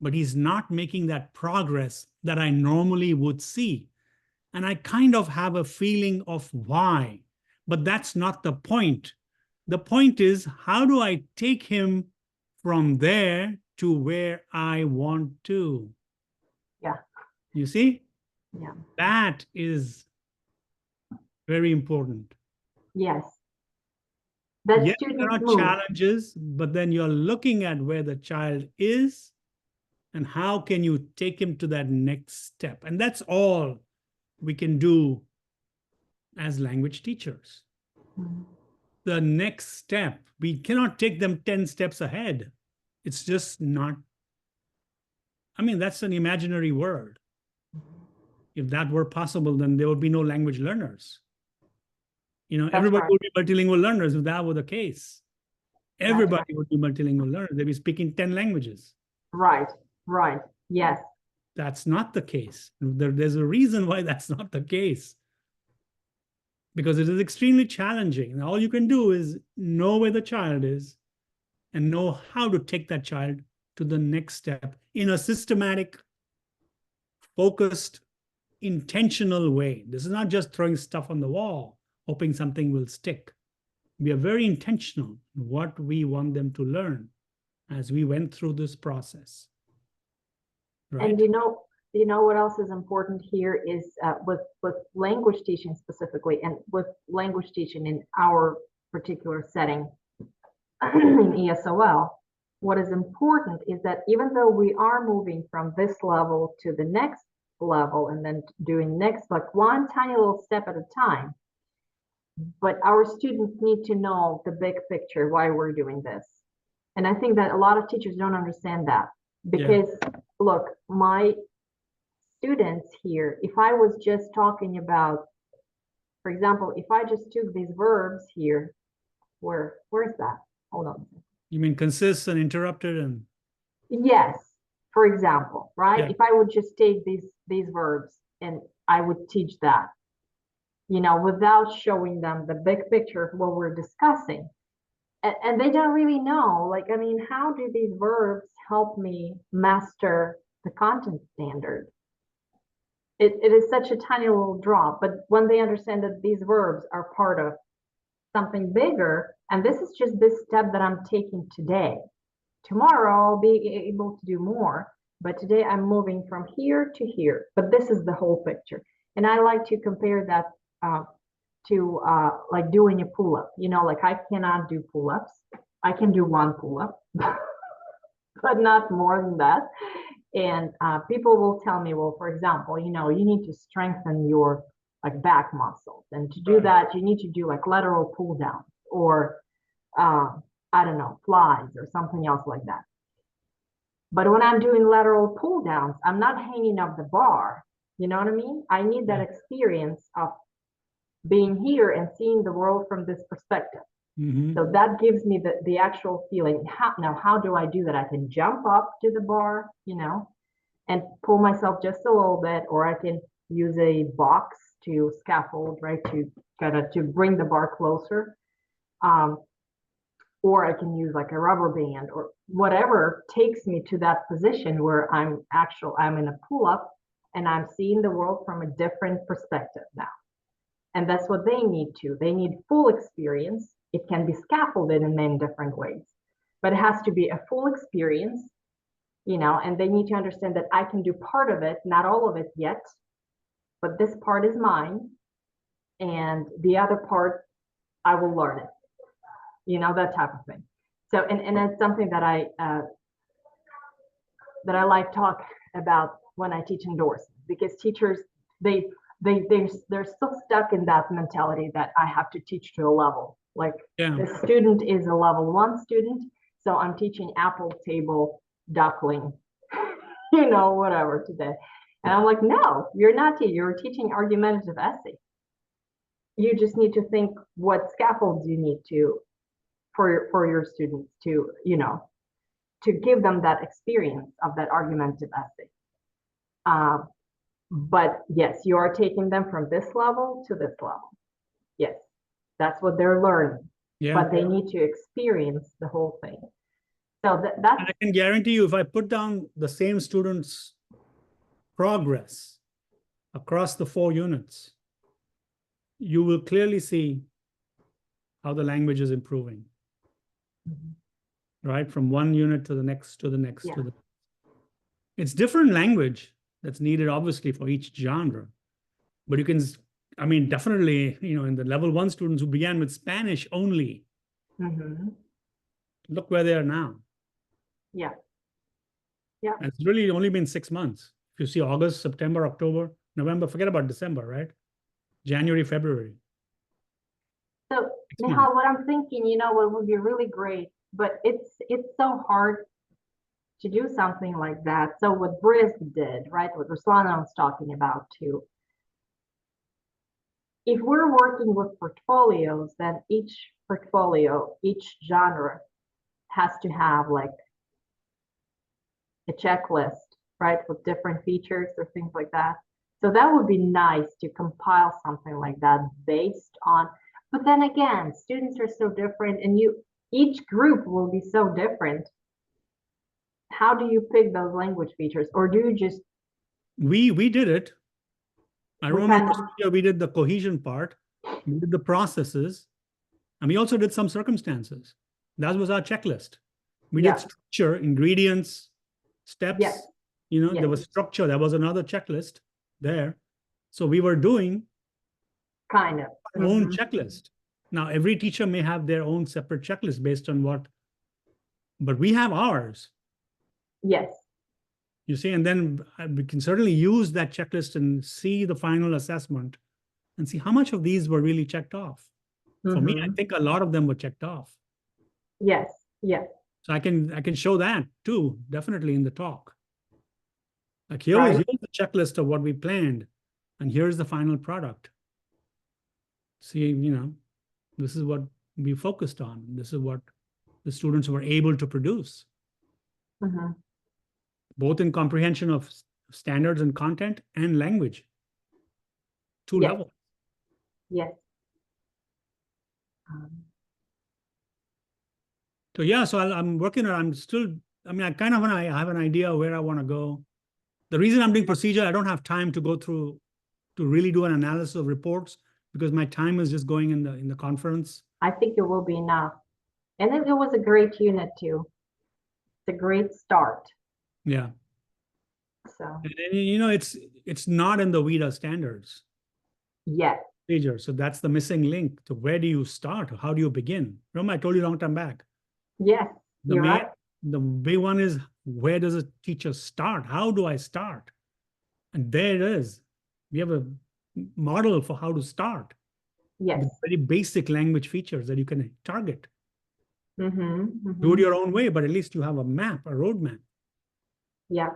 but he's not making that progress that I normally would see. And I kind of have a feeling of why, but that's not the point. The point is, how do I take him from there to where I want to? Yeah. You see? Yeah. That is very important. Yes. That Yes, student there are move. challenges, but then you're looking at where the child is and how can you take him to that next step. And that's all we can do as language teachers. Mm-hmm. The next step, we cannot take them 10 steps ahead. It's just not, I mean, that's an imaginary world. If that were possible, then there would be no language learners. You know, everybody would be multilingual learners if that were the case. Everybody would be multilingual learners. They'd be speaking 10 languages. Right. Yes. That's not the case. There's a reason why that's not the case. Because it is extremely challenging. And all you can do is know where the child is and know how to take that child to the next step in a systematic, focused, intentional way. This is not just throwing stuff on the wall, hoping something will stick. We are very intentional in what we want them to learn as we went through this process. Right? And you know what else is important here is with language teaching specifically, and with language teaching in our particular setting in ESOL, what is important is that even though we are moving from this level to the next level and then doing next, like one tiny little step at a time, but our students need to know the big picture, why we're doing this. And I think that a lot of teachers don't understand that, because look, my students here, if I was just talking about, for example, if I just took these verbs here, where's that? Hold on. You mean consists and interrupted and? Yes, for example, right? Yeah. If I would just take these verbs and I would teach that, you know, without showing them the big picture of what we're discussing. And they don't really know, like, I mean, how do these verbs help me master the content standard? It is such a tiny little drop, but when they understand that these verbs are part of something bigger, and this is just this step that I'm taking today. Tomorrow I'll be able to do more, but today I'm moving from here to here, but this is the whole picture. And I like to compare that to like doing a pull-up. You know, like I cannot do pull-ups. I can do one pull-up, but not more than that. And people will tell me, well, for example, you know, you need to strengthen your like back muscles, and to do that, you need to do like lateral pull downs or I don't know, flies or something else like that. But when I'm doing lateral pull downs, I'm not hanging up the bar. You know what I mean? I need that experience of being here and seeing the world from this perspective. Mm-hmm. So that gives me the actual feeling. How do I do that? I can jump up to the bar, you know, and pull myself just a little bit, or I can use a box to scaffold, right, to kind of to bring the bar closer. Or I can use like a rubber band or whatever takes me to that position where I'm in a pull-up and I'm seeing the world from a different perspective now. And that's what they need to. They need full experience. It can be scaffolded in many different ways, but it has to be a full experience, and they need to understand that I can do part of it, not all of it yet, but this part is mine. And the other part, I will learn it, that type of thing. So, and it's something that I like talk about when I teach endorsement, because teachers, they're still stuck in that mentality that I have to teach to a level. Like the student is a level 1 student, so I'm teaching apple, table, duckling, whatever today. And I'm like, no, you're not. You're teaching argumentative essay. You just need to think what scaffolds you need to for your students to to give them that experience of that argumentative essay. But yes, you are taking them from this level to this level. Yes, that's what they're learning. Yeah. But they need to experience the whole thing. So that's. I can guarantee you, if I put down the same students' progress across the 4 units, you will clearly see how the language is improving. Right? From one unit to the next, to the next, to the. It's different language that's needed, obviously, for each genre. But you can, definitely, in the level 1 students who began with Spanish only, look where they are now. Yeah. Yeah. And it's really only been 6 months. If you see August, September, October, November, forget about December, right? January, February. So, Nihal, what I'm thinking, what would be really great, but it's so hard to do something like that. So what Briz did, right, what Ruslana was talking about too, if we're working with portfolios, then each portfolio, each genre has to have like a checklist, right, with different features or things like that. So that would be nice to compile something like that based on, but then again, students are so different and each group will be so different. How do you pick those language features, or do you just? We did it. I remember we did the cohesion part, we did the processes, and we also did some circumstances. That was our checklist. We did structure, ingredients, steps. There was structure. There was another checklist there. So we were doing kind of our own checklist. Now, every teacher may have their own separate checklist based on what, but we have ours. Yes. You see, and then we can certainly use that checklist and see the final assessment and see how much of these were really checked off. For me, I think a lot of them were checked off. Yes, yes. So I can show that too, definitely in the talk. Like here's the checklist of what we planned, and here's the final product. See, this is what we focused on. This is what the students were able to produce. Both in comprehension of standards and content and language. 2 levels. Yes. So I'm working on, I'm still, I have an idea where I want to go. The reason I'm doing procedure, I don't have time to go through, to really do an analysis of reports because my time is just going in the conference. I think it will be enough. And it was a great unit too. It's a great start. Yeah. So. And it's not in the WIDA standards. Yes. Procedure. So that's the missing link to where do you start? How do you begin? Remember, I told you a long time back. Yes, you're right. The big one is, where does a teacher start? How do I start? And there it is. We have a model for how to start. Yes. With very basic language features that you can target. Do it your own way, but at least you have a map, a roadmap. Yeah.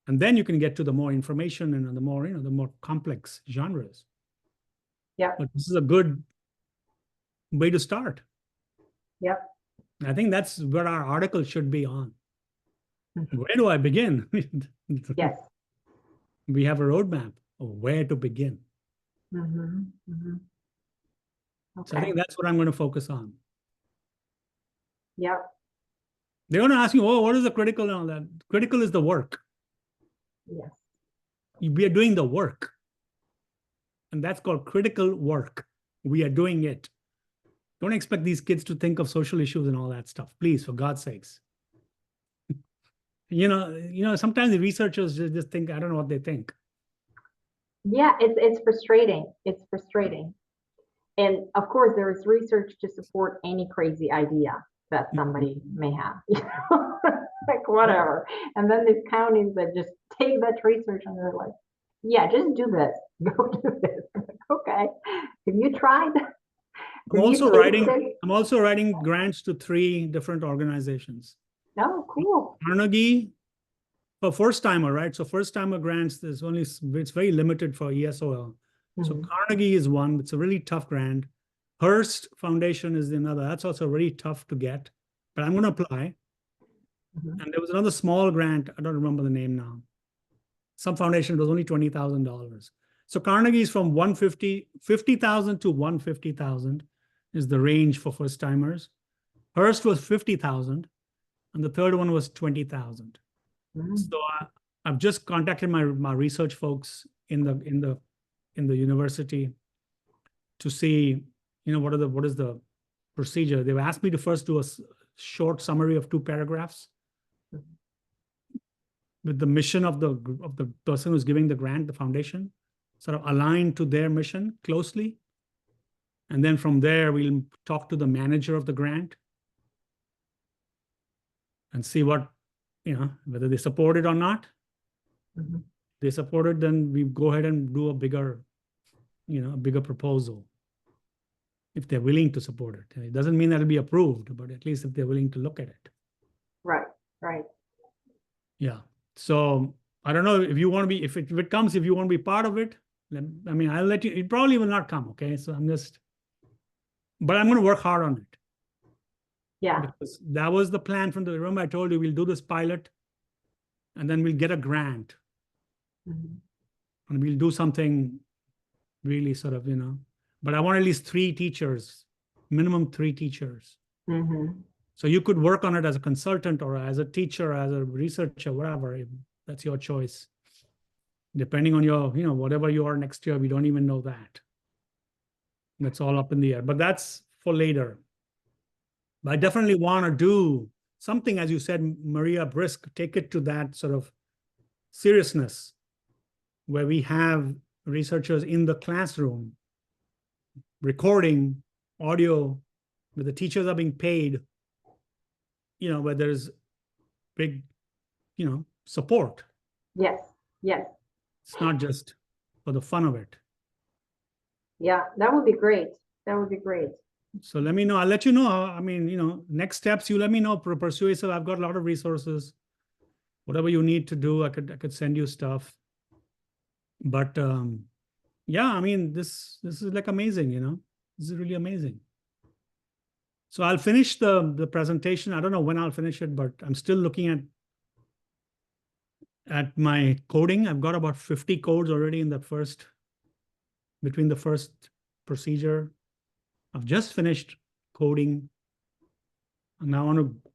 And then you can get to the more information and the more complex genres. Yeah. But this is a good way to start. Yep. I think that's where our article should be on. Where do I begin? Yes. We have a roadmap of where to begin. Mhm, mhm. So I Okay, think that's what I'm going to focus on. yep, They're going to ask you, oh, what is the critical and all that? Critical is the work. yes, We are doing the work. And that's called critical work. We are doing it. Don't expect these kids to think of social issues and all that stuff. Please, for God's sakes. Sometimes the researchers just think, I don't know what they think. yeah, it's frustrating. It's frustrating. And of course, there is research to support any crazy idea that somebody may have, like whatever. And then there's counties that just take that research and they're like, yeah, just do this. Go do this. Like, okay. Have you tried? I'm also writing grants to 3 different organizations. Oh, cool. Carnegie, for first timer, right? So first timer grants, it's very limited for ESOL. So Mhm. Carnegie is one. It's a really tough grant. Hearst Foundation is another. That's also really tough to get, but I'm going to apply. Mhm. And there was another small grant. I don't remember the name now. Some foundation was only $20,000. So Carnegie is from 50,000 to 150,000 is the range for first timers. Hearst was 50,000, and the third one was 20,000. Mhm. So I've just contacted my research folks in the university to see, what is the procedure. They've asked me to first do a short summary of 2 paragraphs with the mission of the person who's giving the grant, the foundation, sort of aligned to their mission closely. And then from there, we'll talk to the manager of the grant and see whether they support it or not. Mhm. They support it, then we go ahead and do a bigger proposal. If they're willing to support it. It doesn't mean that it'll be approved, but at least if they're willing to look at it. Right, right. Yeah. So I don't know if you want to be, if it comes, if you want to be part of it, then, I'll let you, it probably will not come. Okay. So but I'm going to work hard on it. Yeah. Because that was the plan from remember I told you we'll do this pilot and then we'll get a grant Mhm. and we'll do something really sort of, but I want at least 3 teachers, minimum 3 teachers. Mhm. So you could work on it as a consultant or as a teacher, as a researcher, whatever. That's your choice. Depending on your, whatever you are next year, we don't even know that. That's all up in the air, but that's for later. But I definitely want to do something, as you said, Maria, brisk, take it to that sort of seriousness where we have researchers in the classroom recording audio, where the teachers are being paid, where there's big, support. Yes, yes. It's not just for the fun of it. Yeah, that would be great. That would be great. So let me know. I'll let you know. Next steps, you let me know. Persuasive, I've got a lot of resources. Whatever you need to do, I could send you stuff. But yeah, this is like amazing, This is really amazing. So I'll finish the presentation. I don't know when I'll finish it, but I'm still looking at my coding. I've got about 50 codes already in between the first procedure. I've just finished coding. And now I want to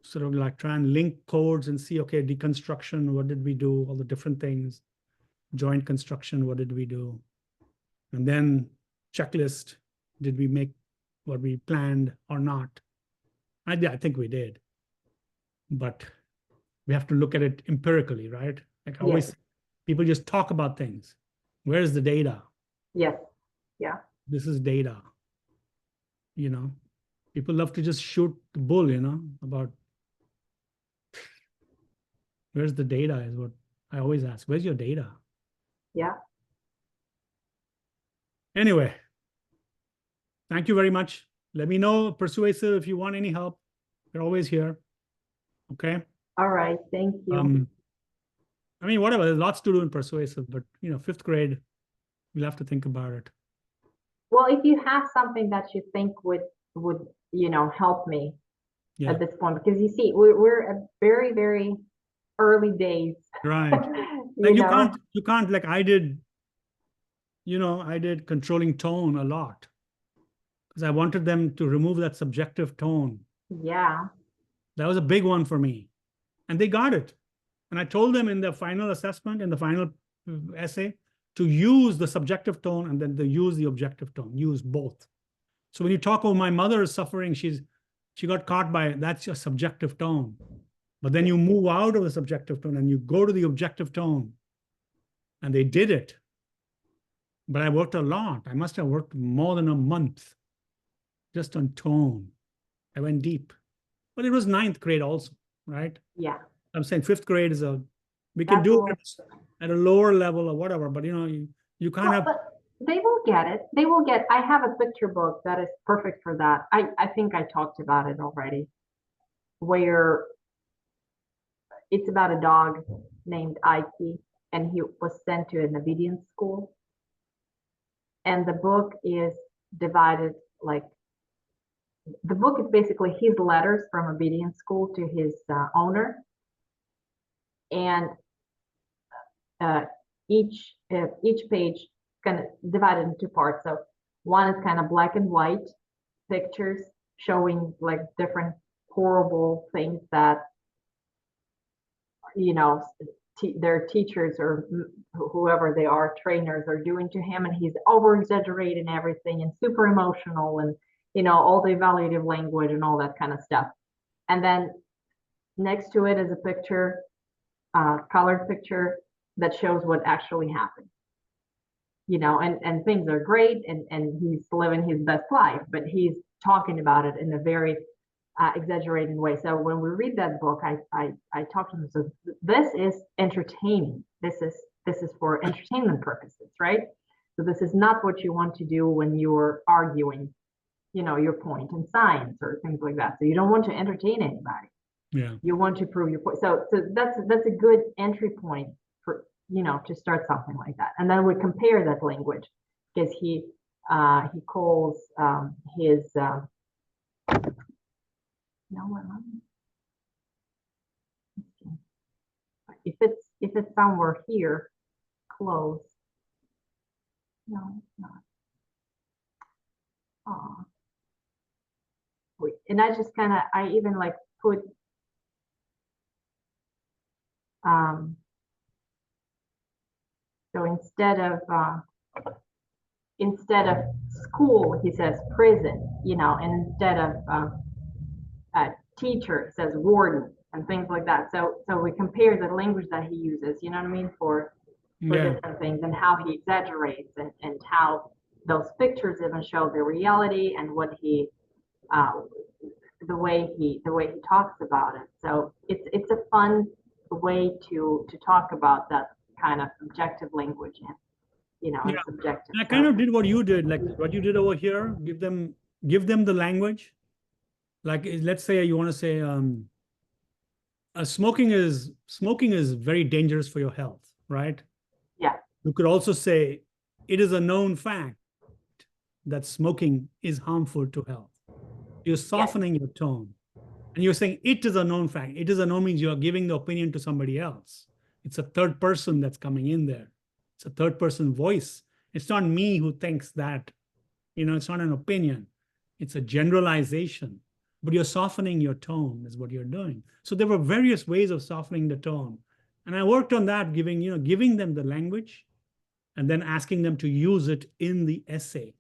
sort of like try and link codes and see, okay, deconstruction, what did we do? All the different things. Joint construction, what did we do? And then checklist, did we make what we planned or not? I think we did. But we have to look at it empirically, right? Like always, Yes. people just talk about things. Where's the data? Yes. Yeah. This is data. People love to just shoot the bull, about where's the data is what I always ask. Where's your data? Yeah. Anyway, thank you very much. Let me know, Persuasive, if you want any help. We're always here. Okay. All right. Thank you. Whatever. There's lots to do in Persuasive, but 5th grade, we'll have to think about it. Well, if you have something that you think would help me Yeah. at this point, because you see, we're at very, very early days. Right. Like you know? you can't like I did, I did controlling tone a lot because I wanted them to remove that subjective tone. Yeah, That was a big one for me. And they got it. And I told them in the final assessment, in the final essay, to use the subjective tone and then to use the objective tone, use both. So when you talk about my mother is suffering, she got caught by that's a subjective tone. But then you move out of the subjective tone and you go to the objective tone. And they did it. But I worked a lot. I must have worked more than a month just on tone. I went deep. But it was ninth grade also, right? yeah. I'm saying fifth grade we can That's do all. it at a lower level or whatever, but you kind of, But they will get it. They will get, I have a picture book that is perfect for that. I think I talked about it already, where it's about a dog named Ike, and he was sent to an obedience school. And the book is divided like, the book is basically his letters from obedience school to his owner. And each page kind of divided into parts. So one is kind of black and white pictures showing like different horrible things that their teachers or whoever they are, trainers, are doing to him, and he's over exaggerating everything and super emotional, and all the evaluative language and all that kind of stuff. And then next to it is a picture, colored picture that shows what actually happened. And things are great, and he's living his best life, but he's talking about it in a very exaggerating way. So when we read that book, I talk to them. So this is entertaining. This is for entertainment purposes, right? So this is not what you want to do when you're arguing, your point in science or things like that. So you don't want to entertain anybody. yeah. You want to prove your point. So that's a good entry point for to start something like that. And then we compare that language, because he calls his if it's somewhere here close. No, it's not. Oh. Wait, and I just I even like put so instead of school, he says prison, and instead of teacher, it says warden, and things like that. So we compare the language that he uses, you know what I mean, for Yeah. different things, and how he exaggerates, and how those pictures even show the reality, and what he the way he talks about it. So it's a fun way to talk about that kind of objective language, and and Yeah. subjective. I kind of did what you did, like what you did over here. Give them the language. Like let's say you want to say smoking is very dangerous for your health, right? Yeah. You could also say it is a known fact that smoking is harmful to health. You're softening your tone. And you're saying it is a known fact. It is a known means you are giving the opinion to somebody else. It's a third person that's coming in there. It's a third person voice. It's not me who thinks that. It's not an opinion. It's a generalization. But you're softening your tone is what you're doing. So there were various ways of softening the tone. And I worked on that, giving them the language and then asking them to use it in the essay.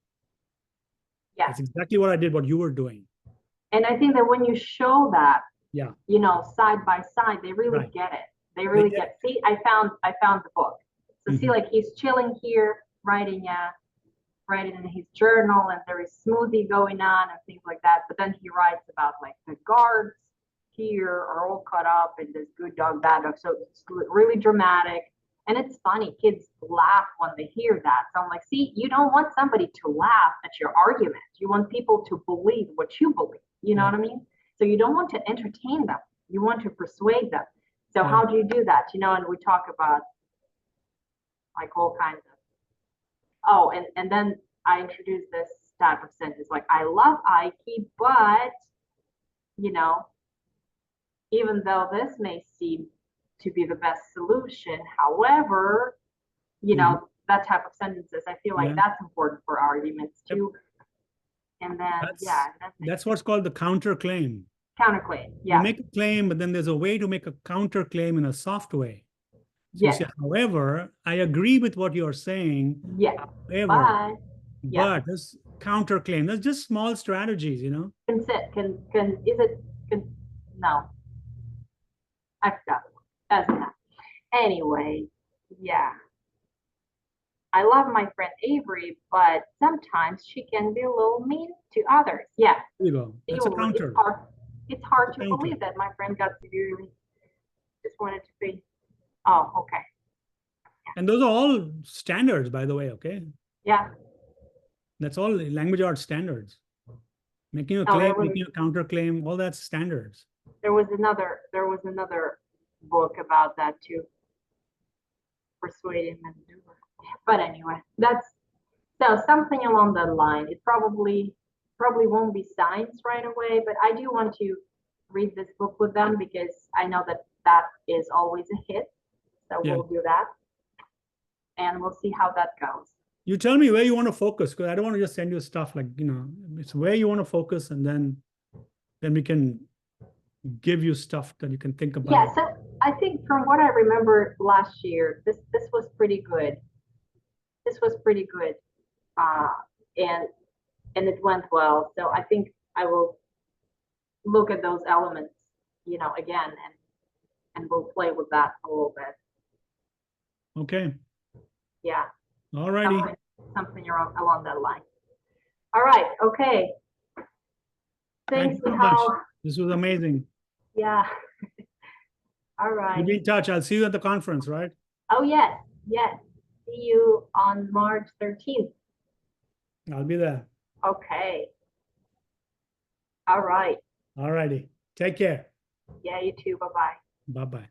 Yeah. That's exactly what I did, what you were doing. And I think that when you show that, yeah, side by side, they really get it. They really get. See, I found the book. So see, like he's chilling here, writing in his journal, and there is smoothie going on and things like that. But then he writes about like the guards here are all cut up, and this good dog, bad dog. So it's really dramatic. And it's funny, kids laugh when they hear that. So I'm like, see, you don't want somebody to laugh at your argument. You want people to believe what you believe. You know what I mean? So you don't want to entertain them. You want to persuade them. So how do you do that? And we talk about like all kinds of, and then I introduced this type of sentence, like, I love Ike, but, even though this may seem to be the best solution. However, you know, that type of sentences, I feel like Yeah. that's important for arguments Yep. too. And then, That's- yeah, That's what's called the counterclaim. counterclaim. You Yeah, make a claim, but then there's a way to make a counterclaim in a soft way. So you yes, say, however, I agree with what you're saying, yes. however, yeah. but this counterclaim, that's just small strategies, you know? Consent, is it, no. I forgot. Doesn't matter. Anyway, yeah. I love my friend Avery, but sometimes she can be a little mean to others. Yeah, There you go. That's a counter. It's hard It's a to counter. believe that my friend got severely, just wanted to be, oh, okay. And those are all standards, by the way, okay? Yeah, That's all language arts standards. Making a No, claim, there was- making a counterclaim, all that's standards. there was another book about that too. Persuade and maneuver. But anyway, that's, so something along that line. It probably won't be science right away, but I do want to read this book with them because I know that that is always a hit. So Yeah. we'll do that. And we'll see how that goes. You tell me where you want to focus, because I don't want to just send you stuff like, you know, it's where you want to focus, and then we can give you stuff that you can think about. Yeah, so I think from what I remember last year, this was pretty good. This was pretty good. And it went well. So I think I will look at those elements, you know, again, and we'll play with that a little bit. Okay. Yeah. All righty. Something along that line. All right. Okay. Thank Thanks, you so much. Nihal. This was amazing. Yeah. All We'll right. be in touch. I'll see you at the conference, right? Oh, yes. Yes. See you on March 13th. I'll be there. Okay. All right. All righty. Take care. Yeah, you too. Bye-bye. Bye-bye.